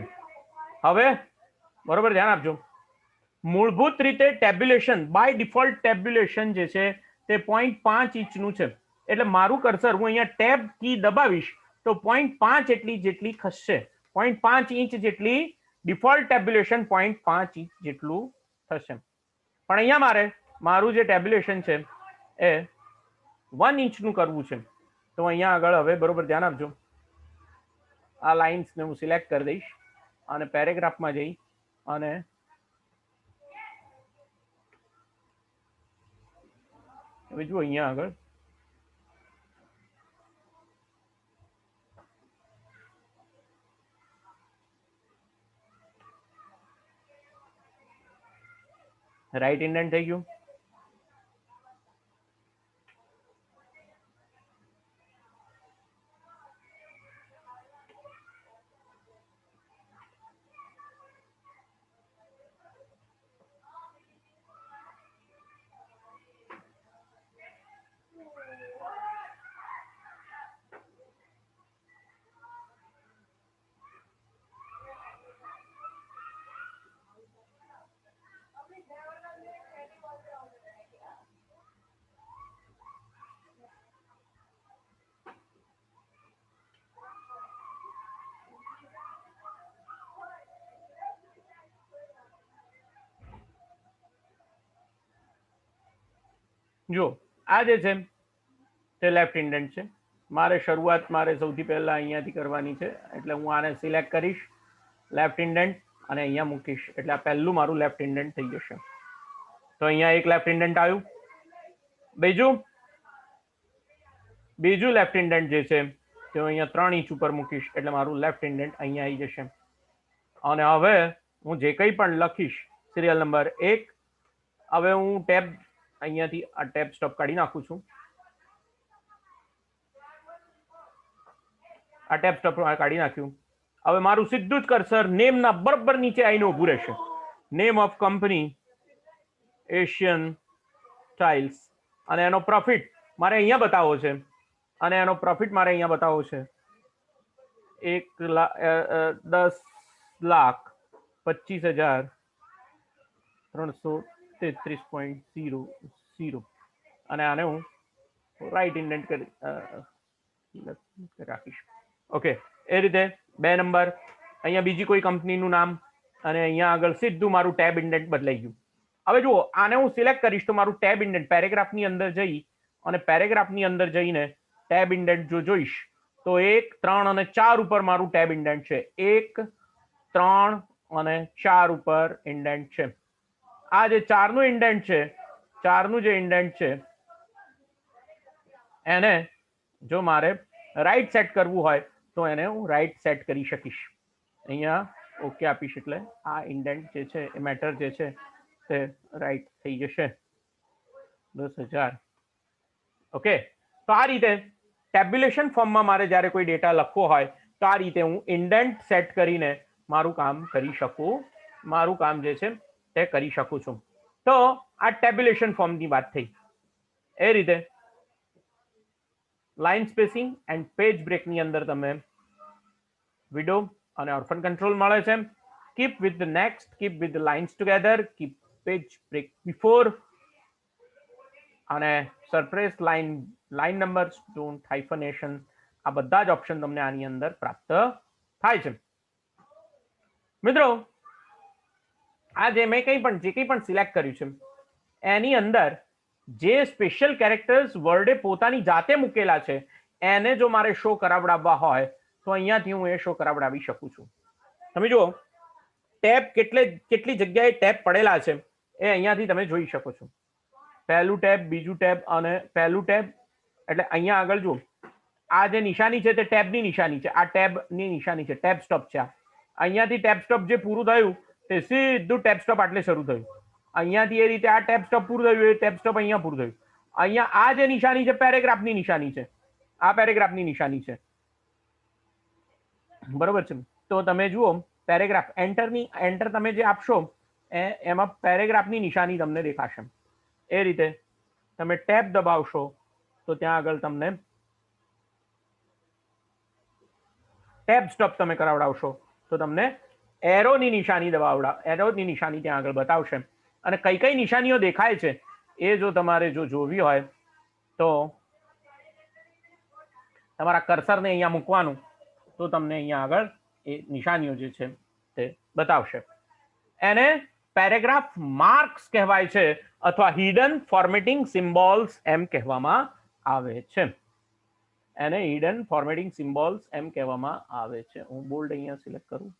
હવે બરોબર ધ્યાન આપજો, મૂળભૂત રીતે ટેબ્યુલેશન બાય ડિફોલ્ટ ટેબ્યુલેશન જે છે તે 0.5 ઇંચનું છે. એટલે મારું કર્સર હું અહીંયા ટેબ કી દબાવીશ તો 0.5 એટલી જેટલી ખસશે. 0.5 ઇંચ જેટલી ડિફોલ્ટ ટેબ્યુલેશન 0.5 ઇંચ જેટલું થશે. પણ અહીંયા મારું જે ટેબ્યુલેશન છે એ 1 ઇંચનું કરવું છે. તો અહીંયા આગળ હવે બરોબર ધ્યાન આપજો, આ લાઇન્સને હું સિલેક્ટ કરી દઈશ અને પેરેગ્રાફમાં જઈ અને હવે જુઓ અહીંયા આગળ રાઈટ ઇન્ડેન્ટ થઈ ગયું. જો આ જે છે તે લેફ્ટ ઇન્ડેન્ટ છે. મારે શરૂઆત સૌથી પહેલા અહીંયાથી કરવાની છે. એટલે હું આને સિલેક્ટ કરીશ લેફ્ટ ઇન્ડેન્ટ અને અહીંયા મૂકીશ. એટલે આ પહેલું મારું લેફ્ટ ઇન્ડેન્ટ થઈ જશે. તો અહીંયા એક લેફ્ટ ઇન્ડેન્ટ આવ્યું. બીજું લેફ્ટ ઇન્ડેન્ટ જે છે તે અહીંયા 3 ઇંચ ઉપર મૂકીશ. એટલે મારું લેફ્ટ ઇન્ડેન્ટ અહીંયા આવી જશે. અને હવે હું જે કંઈ પણ લખીશ સિરિયલ નંબર 1, હવે હું ટેબ અહીંયાથી આ ટેબ સ્ટોપ કાઢી નાખું છું. આ ટેબ સ્ટોપ કાઢી નાખ્યું. હવે મારું સીધું જ કર્સર નેમના બરાબર નીચે આવીને ઊભું રહેશે. Name of company Asian tiles અને એનો પ્રોફિટ મારે અહીંયા બતાવવો છે. અને એનો પ્રોફિટ મારે અહીંયા બતાવવો છે 10,25,333.00 અને આને હું રાઈટ ઇન્ડેન્ટ કરી રાખીશ. ઓકે, એ રીતે 2 નંબર અહીંયા બીજી કોઈ કંપનીનું નામ અને અહીંયા આગળ સીધું મારું ટેબ ઇન્ડેન્ટ બદલાઈ ગયું. હવે જુઓ, આને હું સિલેક્ટ કરીશ તો મારું ટેબ ઇન્ડેન્ટ પેરેગ્રાફની અંદર જઈ અને પેરેગ્રાફની અંદર જઈને ટેબ ઇન્ડેન્ટ જો જોઈશ તો 1, 3 અને 4 ઉપર મારું ટેબ ઇન્ડેન્ટ છે. 1, 3 અને 4 ઉપર ઇન્ડેન્ટ છે. આ જે 4નું ઇન્ડેન્ટ છે, 4નું જે ઇન્ડેન્ટ છે એને જો મારે રાઈટ સેટ કરવું હોય તો એને હું રાઈટ સેટ કરી શકીશ. અહીંયા ઓકે આપીશ એટલે આ ઇન્ડેન્ટ જે છે એ મેટર જે છે તે રાઈટ થઈ જશે 10,000. ઓકે, તો આ રીતે ટેબ્યુલેશન ફોર્મમાં મારે જ્યારે કોઈ ડેટા લખવો હોય તો આ રીતે હું ઇન્ડેન્ટ સેટ કરીને મારું કામ કરી શકું. મારું કામ જે છે તે કરી શકું છું. તો આ ટેબ્યુલેશન ફોર્મની વાત થઈ. એ રીતે લાઇન સ્પેસિંગ એન્ડ પેજ બ્રેકની અંદર તમે વિડો અને ઓર્ફન કંટ્રોલ મળે છે. Keep with the next, keep with the lines together, keep page break before અને suppress line numbers, don't hyphenation, આ બધા જ ઓપ્શન તમને આની અંદર પ્રાપ્ત થાય છે. મિત્રો, આ જે મેં જે કંઈ પણ સિલેક્ટ કર્યું છે એની અંદર જે સ્પેશિયલ કેરેક્ટર્સ વર્ડે પોતાની જાતે મૂકેલા છે એને જો મારે શો કરાવડાવવા હોય તો અહીંયાથી હું એ શો કરાવડાવી શકું છું. તમે જુઓ, ટેબ કેટલી જગ્યાએ ટેબ પડેલા છે એ અહીંયાથી તમે જોઈ શકો છો. પહેલું ટેબ, બીજું ટેબ અને પહેલું ટેબ. એટલે અહીંયા આગળ જુઓ, આ જે નિશાની છે તે ટેબની નિશાની છે. આ ટેબની નિશાની છે, ટેબ સ્ટોપ છે. અહીંયાથી ટેબ સ્ટોપ જે પૂરું થયું તે સીધું ટેબ સ્ટોપ આટલે શરૂ થયું. અહીંયાથી એ રીતે આ ટેબ સ્ટોપ પૂરું થયું, એ ટેબ સ્ટોપ અહીંયા પૂરું થયું. અહીંયા આ જે નિશાની છે પેરેગ્રાફની નિશાની છે. આ પેરેગ્રાફની નિશાની છે. બરોબર છે. તો તમે જુઓ પેરેગ્રાફ એન્ટર તમે જે આપશો એમાં પેરેગ્રાફની નિશાની તમને દેખાશે. એ રીતે તમે ટેબ દબાવશો તો ત્યાં આગળ તમને ટેબ સ્ટોપ તમે કરાવડાવશો તો તમને એરોની નિશાની એરોની નિશાની ત્યાં આગળ બતાવશે. અને કઈ કઈ નિશાનીઓ દેખાય છે એ જો તમારે જોવી હોય તો તમારા કર્સરને અહીંયા મૂકવાનું તો તમને અહીંયા આગળ એ નિશાનીઓ જે છે તે બતાવશે. એને પેરેગ્રાફ માર્ક્સ કહેવાય છે અથવા હિડન ફોર્મેટિંગ સિમ્બોલ્સ એમ કહેવામાં આવે છે. એને હિડન ફોર્મેટિંગ સિમ્બોલ્સ એમ કહેવામાં આવે છે. હું બોલ્ડ અહીંયા સિલેક્ટ કરું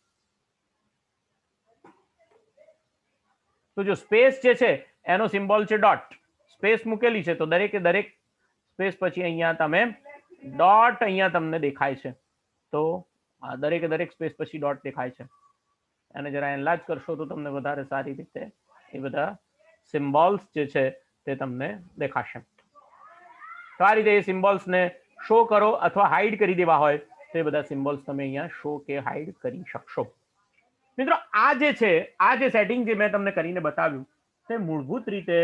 તો જો સ્પેસ જે છે એનો સિમ્બોલ છે ડોટ. સ્પેસ મૂકેલી છે તો દરેકે દરેક સ્પેસ પછી અહીંયા તમે ડોટ અહીંયા તમને દેખાય છે. તો દરેકે દરેક સ્પેસ પછી ડોટ દેખાય છે. અને જરા એનલાર્જ કરશો તો તમને વધારે સારી રીતે એ બધા સિમ્બોલ્સ જે છે તે તમને દેખાશે. તો આ રીતે એ સિમ્બોલ્સને શો કરો અથવા હાઈડ કરી દેવા હોય તો એ બધા સિમ્બોલ્સ તમે અહીંયા શો કે હાઈડ કરી શકશો. મિત્રો આ જે છે આ જે સેટિંગ જે મેં તમને કરીને બતાવ્યું તે મૂળભૂત રીતે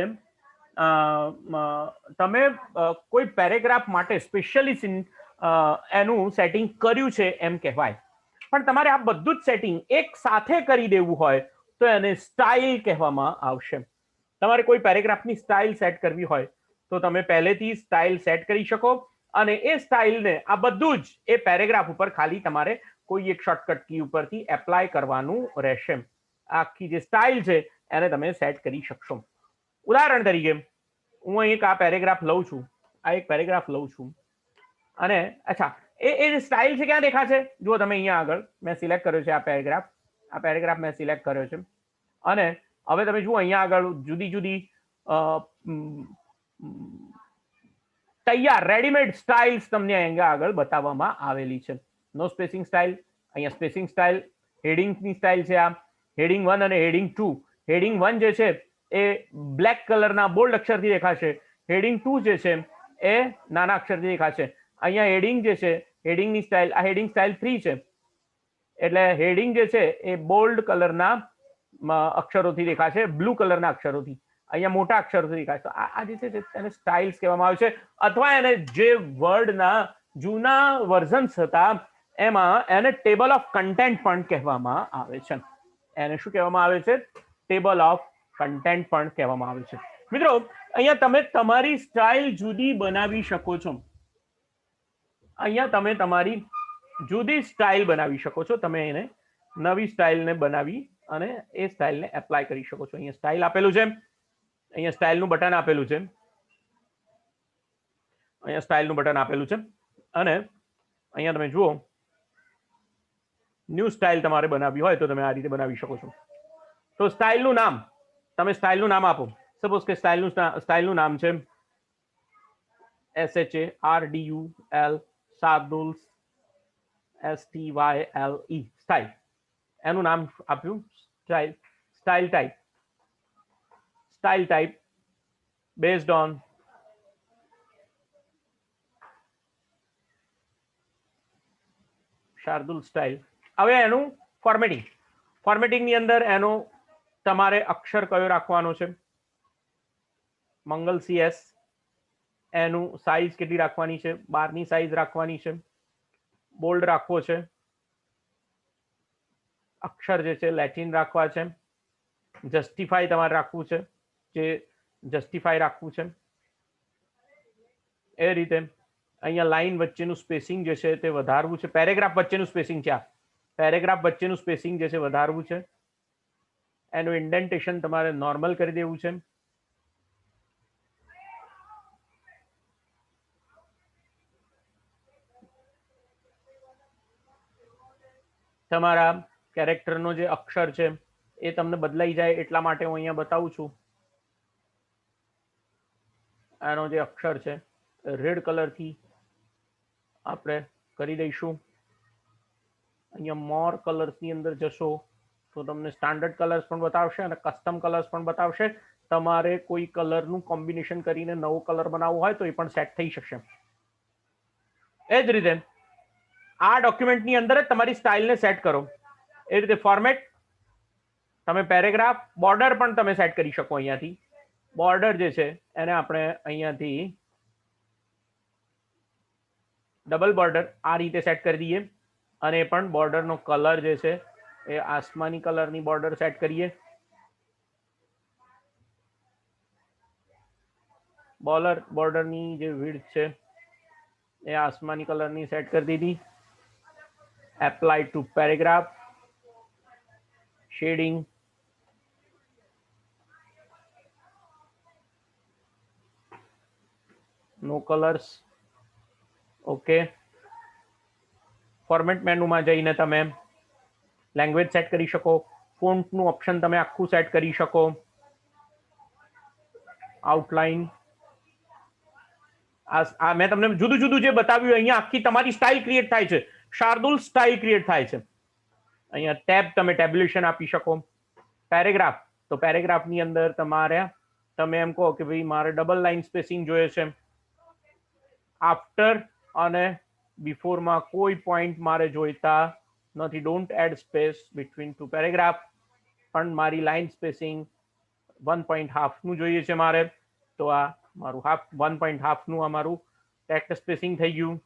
તમે કોઈ પેરેગ્રાફ માટે સ્પેશિયલી એનું સેટિંગ કર્યું છે એમ કહેવાય. પણ તમારે આ બધું જ સેટિંગ એક સાથે કરી દેવું હોય તો એને સ્ટાઇલ કહેવામાં આવશે. તમારે કોઈ પેરેગ્રાફની સ્ટાઇલ સેટ કરવી હોય તો તમે પહેલેથી સ્ટાઇલ સેટ કરી શકો અને એ સ્ટાઇલને આ બધું જ એ પેરેગ્રાફ ઉપર ખાલી તમારે કોઈ એક શોર્ટકટ કી ઉપરથી એપ્લાય કરવાનું રહેશે. આખી જે સ્ટાઇલ છે એને તમે સેટ કરી શકશો. ઉદાહરણ તરીકે હું એક આ પેરેગ્રાફ લઉં છું, આ એક પેરેગ્રાફ લઉં છું અને અચ્છા એ સ્ટાઇલ છે ક્યાં દેખાશે? જુઓ તમે અહીંયા આગળ મેં સિલેક્ટ કર્યો છે આ પેરેગ્રાફ મેં સિલેક્ટ કર્યો છે અને હવે તમે જુઓ અહીંયા આગળ જુદી જુદી તૈયાર રેડીમેડ સ્ટાઇલ્સ તમને અહીંયા આગળ બતાવવામાં આવેલી છે. નો સ્પેસિંગ સ્ટાઇલ, અહીંયા સ્પેસિંગ સ્ટાઇલ, હેડિંગની સ્ટાઇલ છે. આ હેડિંગ 1 અને હેડિંગ 2. હેડિંગ 1 જે છે એ બ્લેક કલરના બોલ્ડ અક્ષરથી દેખાશે. હેડિંગ 2 જે છે એ નાના અક્ષરથી દેખાશે. અહીંયા હેડિંગ જે છે હેડિંગની સ્ટાઇલ આ હેડિંગ સ્ટાઇલ 3 છે એટલે હેડિંગ જે છે એ બોલ્ડ કલરના અક્ષરોથી દેખાશે, બ્લુ કલરના અક્ષરોથી. અહીંયા મોટા અક્ષરોથી દેખાશે. તો આ જે છે એને સ્ટાઇલ્સ કહેવામાં આવે છે અથવા એને જે વર્ડના જૂના વર્ઝન્સ હતા એમાં એને ટેબલ ઓફ કન્ટેન્ટ પણ કહેવામાં આવે છે. એને શું કહેવામાં આવે છે? ટેબલ ઓફ કન્ટેન્ટ પણ કહેવામાં આવે છે. મિત્રો અહીંયા તમે તમારી સ્ટાઇલ જુદી બનાવી શકો છો. અહીંયા તમે તમારી જુદી સ્ટાઇલ બનાવી શકો છો. તમે એને નવી સ્ટાઇલને બનાવી અને એ સ્ટાઇલને એપ્લાય કરી શકો છો. અહીંયા સ્ટાઇલ આપેલું છે, અહીંયા સ્ટાઇલનું બટન આપેલું છે, અહીંયા સ્ટાઇલનું બટન આપેલું છે અને અહીંયા તમે જુઓ ન્યૂ સ્ટાઇલ તમારે બનાવવી હોય તો તમે આ રીતે બનાવી શકો છો. તો સ્ટાઇલનું નામ તમે સ્ટાઇલનું નામ આપો. સપોઝ કે સ્ટાઇલનું નામ છે SHARDUL શાર્દુલ STYLE સ્ટાઇલ. એનું નામ આપ્યું style. Style type based on Shardul style. હવે એનું ફોર્મેટિંગની અંદર એનો તમારે અક્ષર કયો રાખવાનો છે? મંગલ CS. એનું સાઈઝ કેટલી રાખવાની છે? 12ની સાઈઝ રાખવાની છે. બોલ્ડ રાખવો છે. અક્ષર જે છે લેટિન રાખવા છે. જસ્ટિફાઈ તમારે રાખવું છે, જે જસ્ટિફાઈ રાખવું છે. એ રીતે અહીંયા લાઈન વચ્ચેનું સ્પેસિંગ જે છે તે વધારવું છે. પેરેગ્રાફ વચ્ચેનું સ્પેસિંગ છે, આ પેરેગ્રાફ વચ્ચેનું સ્પેસિંગ જે છે વધારવું છે. એનું ઇન્ડેન્ટેશન તમારે નોર્મલ કરી દેવું છે. તમારા કેરેક્ટરનો જે અક્ષર છે એ તમને બદલાઈ જાય એટલા માટે હું અહીંયા બતાવું છું. આનો જે અક્ષર છે રેડ કલરથી આપણે કરી દઈશું. અહીંયા મોર કલર્સની અંદર જશો તો તમને સ્ટાન્ડર્ડ કલર્સ પણ બતાવશે અને કસ્ટમ કલર્સ પણ બતાવશે. તમારે કોઈ કલરનું કોમ્બિનેશન કરીને નવો કલર બનાવવો હોય તો એ પણ સેટ થઈ શકશે. એ જ રીતે આ ડોક્યુમેન્ટની અંદર જ તમારી સ્ટાઇલને સેટ કરો. એ રીતે ફોર્મેટ, તમે પેરેગ્રાફ, બોર્ડર પણ તમે સેટ કરી શકો. અહીંયાથી બોર્ડર જે છે એને આપણે અહીંયાથી ડબલ બોર્ડર આ રીતે સેટ કરી દઈએ, અને એ પણ બોર્ડરનો કલર જે છે એ આસમાની કલરની બોર્ડર સેટ કરીએ. બોર્ડરની જે વિડ્થ છે એ આસમાની કલરની સેટ કરી દીધી. Apply to paragraph, shading, no colours. Okay. Format મેનુમાં જઈને તમે લેંગ્વેજ સેટ કરી શકો. ફોન્ટનું ઓપ્શન તમે આખું સેટ કરી શકો. આઉટલાઇન, આ મેં તમને જુદું જુદું જે બતાવ્યું, અહીંયા આખી તમારી સ્ટાઇલ ક્રિએટ થાય છે. શાર્દુલ સ્ટાઇલ ક્રિએટ થાય છે. અહીંયા ટેબ, તમે ટેબ્યુલેશન આપી શકો. પેરેગ્રાફ, તો પેરેગ્રાફની અંદર તમે એમ કહો કે ભાઈ મારે ડબલ લાઇન સ્પેસિંગ જોઈએ છે. આફ્ટર અને બિફોરમાં કોઈ પોઈન્ટ મારે જોઈતા નથી. Don't add space between two paragraph. પણ મારી લાઇન સ્પેસિંગ 1.5 નું જોઈએ છે મારે, તો આ મારું 1.5 નું અમારું ટેક્સ્ટ સ્પેસિંગ થઈ ગયું.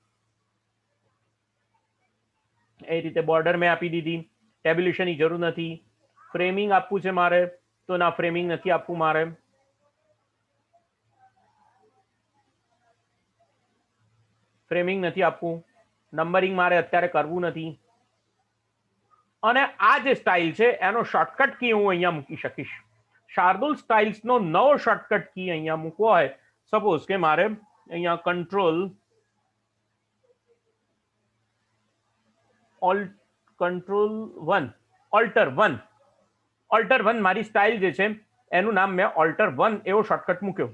એ રીતે બોર્ડર મેં આપી દીધી. ટેબ્યુલેશનની જરૂર નથી. ફ્રેમિંગ આપવું છે મારે, તો ના, ફ્રેમિંગ નથી આપવું મારે. ફ્રેમિંગ નથી આપવું. નંબરિંગ મારે અત્યારે કરવું નથી. અને આ જે સ્ટાઇલ છે એનો શોર્ટકટ કી હું અહીંયા મૂકી શકીશ. શાર્દુલ સ્ટાઇલ્સનો નવો શોર્ટકટ કી અહીંયા મૂકવો હોય, સપોઝ કે મારે અહીંયા કંટ્રોલ ઓલ્ટર 1 મારી સ્ટાઇલ જે છે એનું નામ મેં ઓલ્ટર 1 એવો શોર્ટકટ મૂક્યો.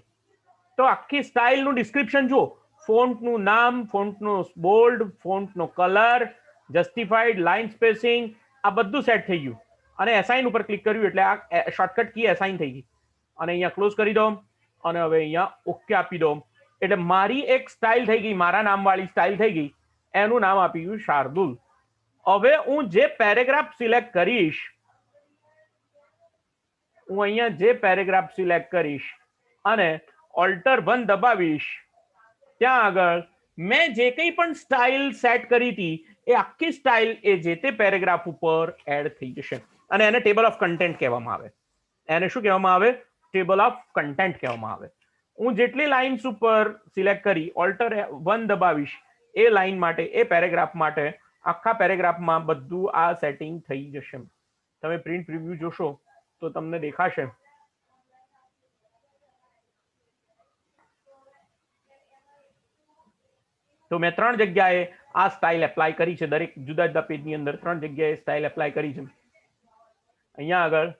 તો આખી સ્ટાઇલનું ડિસ્ક્રિપ્શન જુઓ. ફોન્ટનું નામ, ફોન્ટનો બોલ્ડ, ફોન્ટનો કલર, જસ્ટિફાઈડ, લાઇન સ્પેસિંગ, આ બધું સેટ થઈ ગયું. અને એસાઇન ઉપર ક્લિક કર્યું એટલે આ શોર્ટકટ કી એસાઇન થઈ ગઈ. અને અહીંયા ક્લોઝ કરી દો, અને હવે અહીંયા ઓકે આપી દો. એટલે મારી એક સ્ટાઇલ થઈ ગઈ, મારા નામવાળી સ્ટાઇલ થઈ ગઈ. એનું નામ આપી ગયું શાર્દુલ. હવે હું જે પેરેગ્રાફ સિલેક્ટ કરીશ, અને ઓલ્ટર 1 દબાવીશ, ત્યાં આગળ મેં જે કંઈ પણ સ્ટાઇલ સેટ કરી હતી એ આખી સ્ટાઇલ એ જે તે પેરેગ્રાફ ઉપર એડ થઈ જશે. અને એને ટેબલ ઓફ કન્ટેન્ટ કહેવામાં આવે. એને શું કહેવામાં આવે? ટેબલ ઓફ કન્ટેન્ટ કહેવામાં આવે. હું જેટલી લાઇન્સ ઉપર સિલેક્ટ કરી, ઓલ્ટર 1 દબાવીશ, એ લાઇન માટે, એ પેરેગ્રાફ માટે, આખા પેરેગ્રાફમાં બધું આ સેટિંગ થઈ જશે. તમે પ્રિન્ટ પ્રિવ્યુ જોશો તો તમને દેખાશે. તો મેં 3 જગ્યાએ આ સ્ટાઇલ એપ્લાય કરી છે. દરેક જુદા જુદા પેજની અંદર 3 જગ્યાએ સ્ટાઇલ એપ્લાય કરી છે. અહીંયા આગળ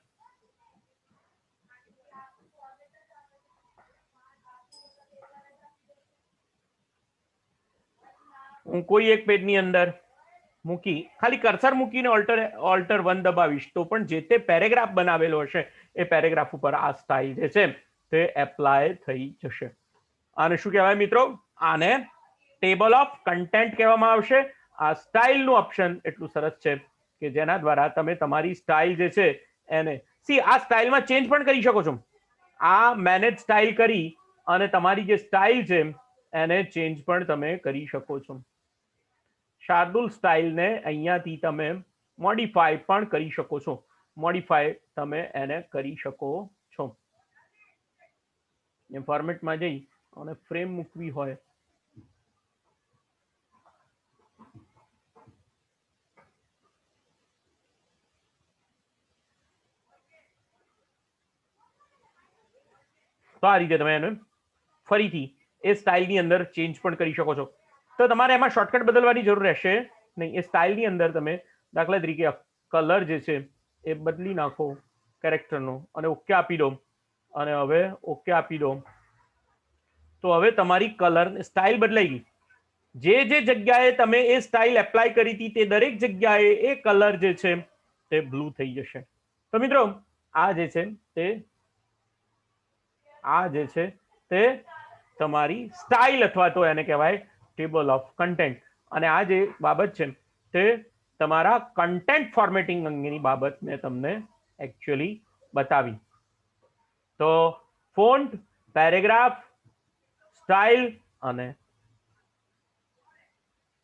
હું કોઈ એક પેજની અંદર મૂકી, ખાલી કર્સર મૂકીને ઓલ્ટર 1 દબાવીશ, તો પણ જે તે પેરેગ્રાફ બનાવેલો હશે એ પેરેગ્રાફ ઉપર આ સ્ટાઇલ જે છે તે એપ્લાય થઈ જશે. આને શું કહેવાય મિત્રો? આને ટેબલ ઓફ કન્ટેન્ટ કહેવામાં આવશે. આ સ્ટાઇલનું ઓપ્શન એટલું સરસ છે કે જેના દ્વારા તમે તમારી સ્ટાઇલ જે છે એને આ સ્ટાઇલમાં ચેન્જ પણ કરી શકો છો. આ મેનેજ સ્ટાઇલ કરી અને તમારી જે સ્ટાઇલ છે એને ચેન્જ પણ તમે કરી શકો છો. શાર્દુલ સ્ટાઇલને અહીંયાથી તમે મોડિફાય પણ કરી શકો છો. મોડિફાય તમે એને કરી શકો છો. ફોર્મેટમાં જઈ અને ફ્રેમ મૂકવી હોય તો આ રીતે તમે એને ફરીથી એ સ્ટાઇલની અંદર ચેન્જ પણ કરી શકો છો. તો તમારે એમાં શોર્ટકટ બદલવાની જરૂર રહેશે નહીં. એ સ્ટાઇલની અંદર તમે દાખલા તરીકે કલર જે છે એ બદલી નાખો કેરેક્ટરનો, અને ઓકે આપી દો. અને હવે ઓકે આપી દો તો હવે તમારી કલર સ્ટાઇલ બદલાઈ ગઈ. જે જગ્યાએ તમે એ સ્ટાઇલ એપ્લાય કરી હતી તે દરેક જગ્યાએ એ કલર જે છે તે બ્લુ થઈ જશે. તો મિત્રો આ જે છે તે તમારી સ્ટાઇલ, અથવા તો એને કહેવાય ટેબલ ઓફ કન્ટેન્ટ. અને આ જે બાબત છે તે તમારા કન્ટેન્ટ ફોર્મેટિંગ અંગેની બાબત મેં તમને એકચ્યુઅલી બતાવી. તો ફોન્ટ, પેરેગ્રાફ, સ્ટાઇલ અને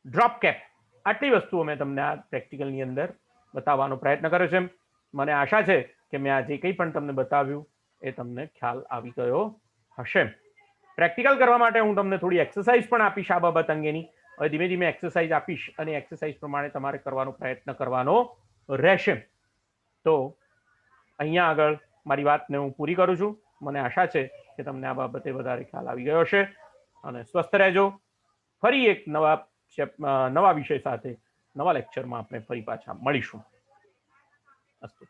ડ્રોપ કેપ, આટલી વસ્તુઓ મેં તમને આ પ્રેક્ટિકલની અંદર બતાવવાનો પ્રયત્ન કર્યો છે. મને આશા છે કે મેં આ જે કંઈ પણ તમને બતાવ્યું એ તમને ખ્યાલ આવી ગયો હશે. પ્રેક્ટિકલ કરવા માટે હું તમને થોડી એક્સરસાઇઝ પણ આપીશ આ બાબત અંગેની. હવે ધીમે ધીમે એક્સરસાઇઝ આપીશ અને એક્સરસાઇઝ પ્રમાણે તમારે કરવાનો પ્રયત્ન કરવાનો રહેશે. તો અહીંયા આગળ મારી વાતને હું પૂરી કરું છું. મને આશા છે કે તમને આ બાબતે વધારે ખ્યાલ આવી ગયો હશે. અને સ્વસ્થ રહેજો. ફરી એક નવા વિષય સાથે નવા લેક્ચરમાં આપણે ફરી પાછા મળીશું. અસ્તુ.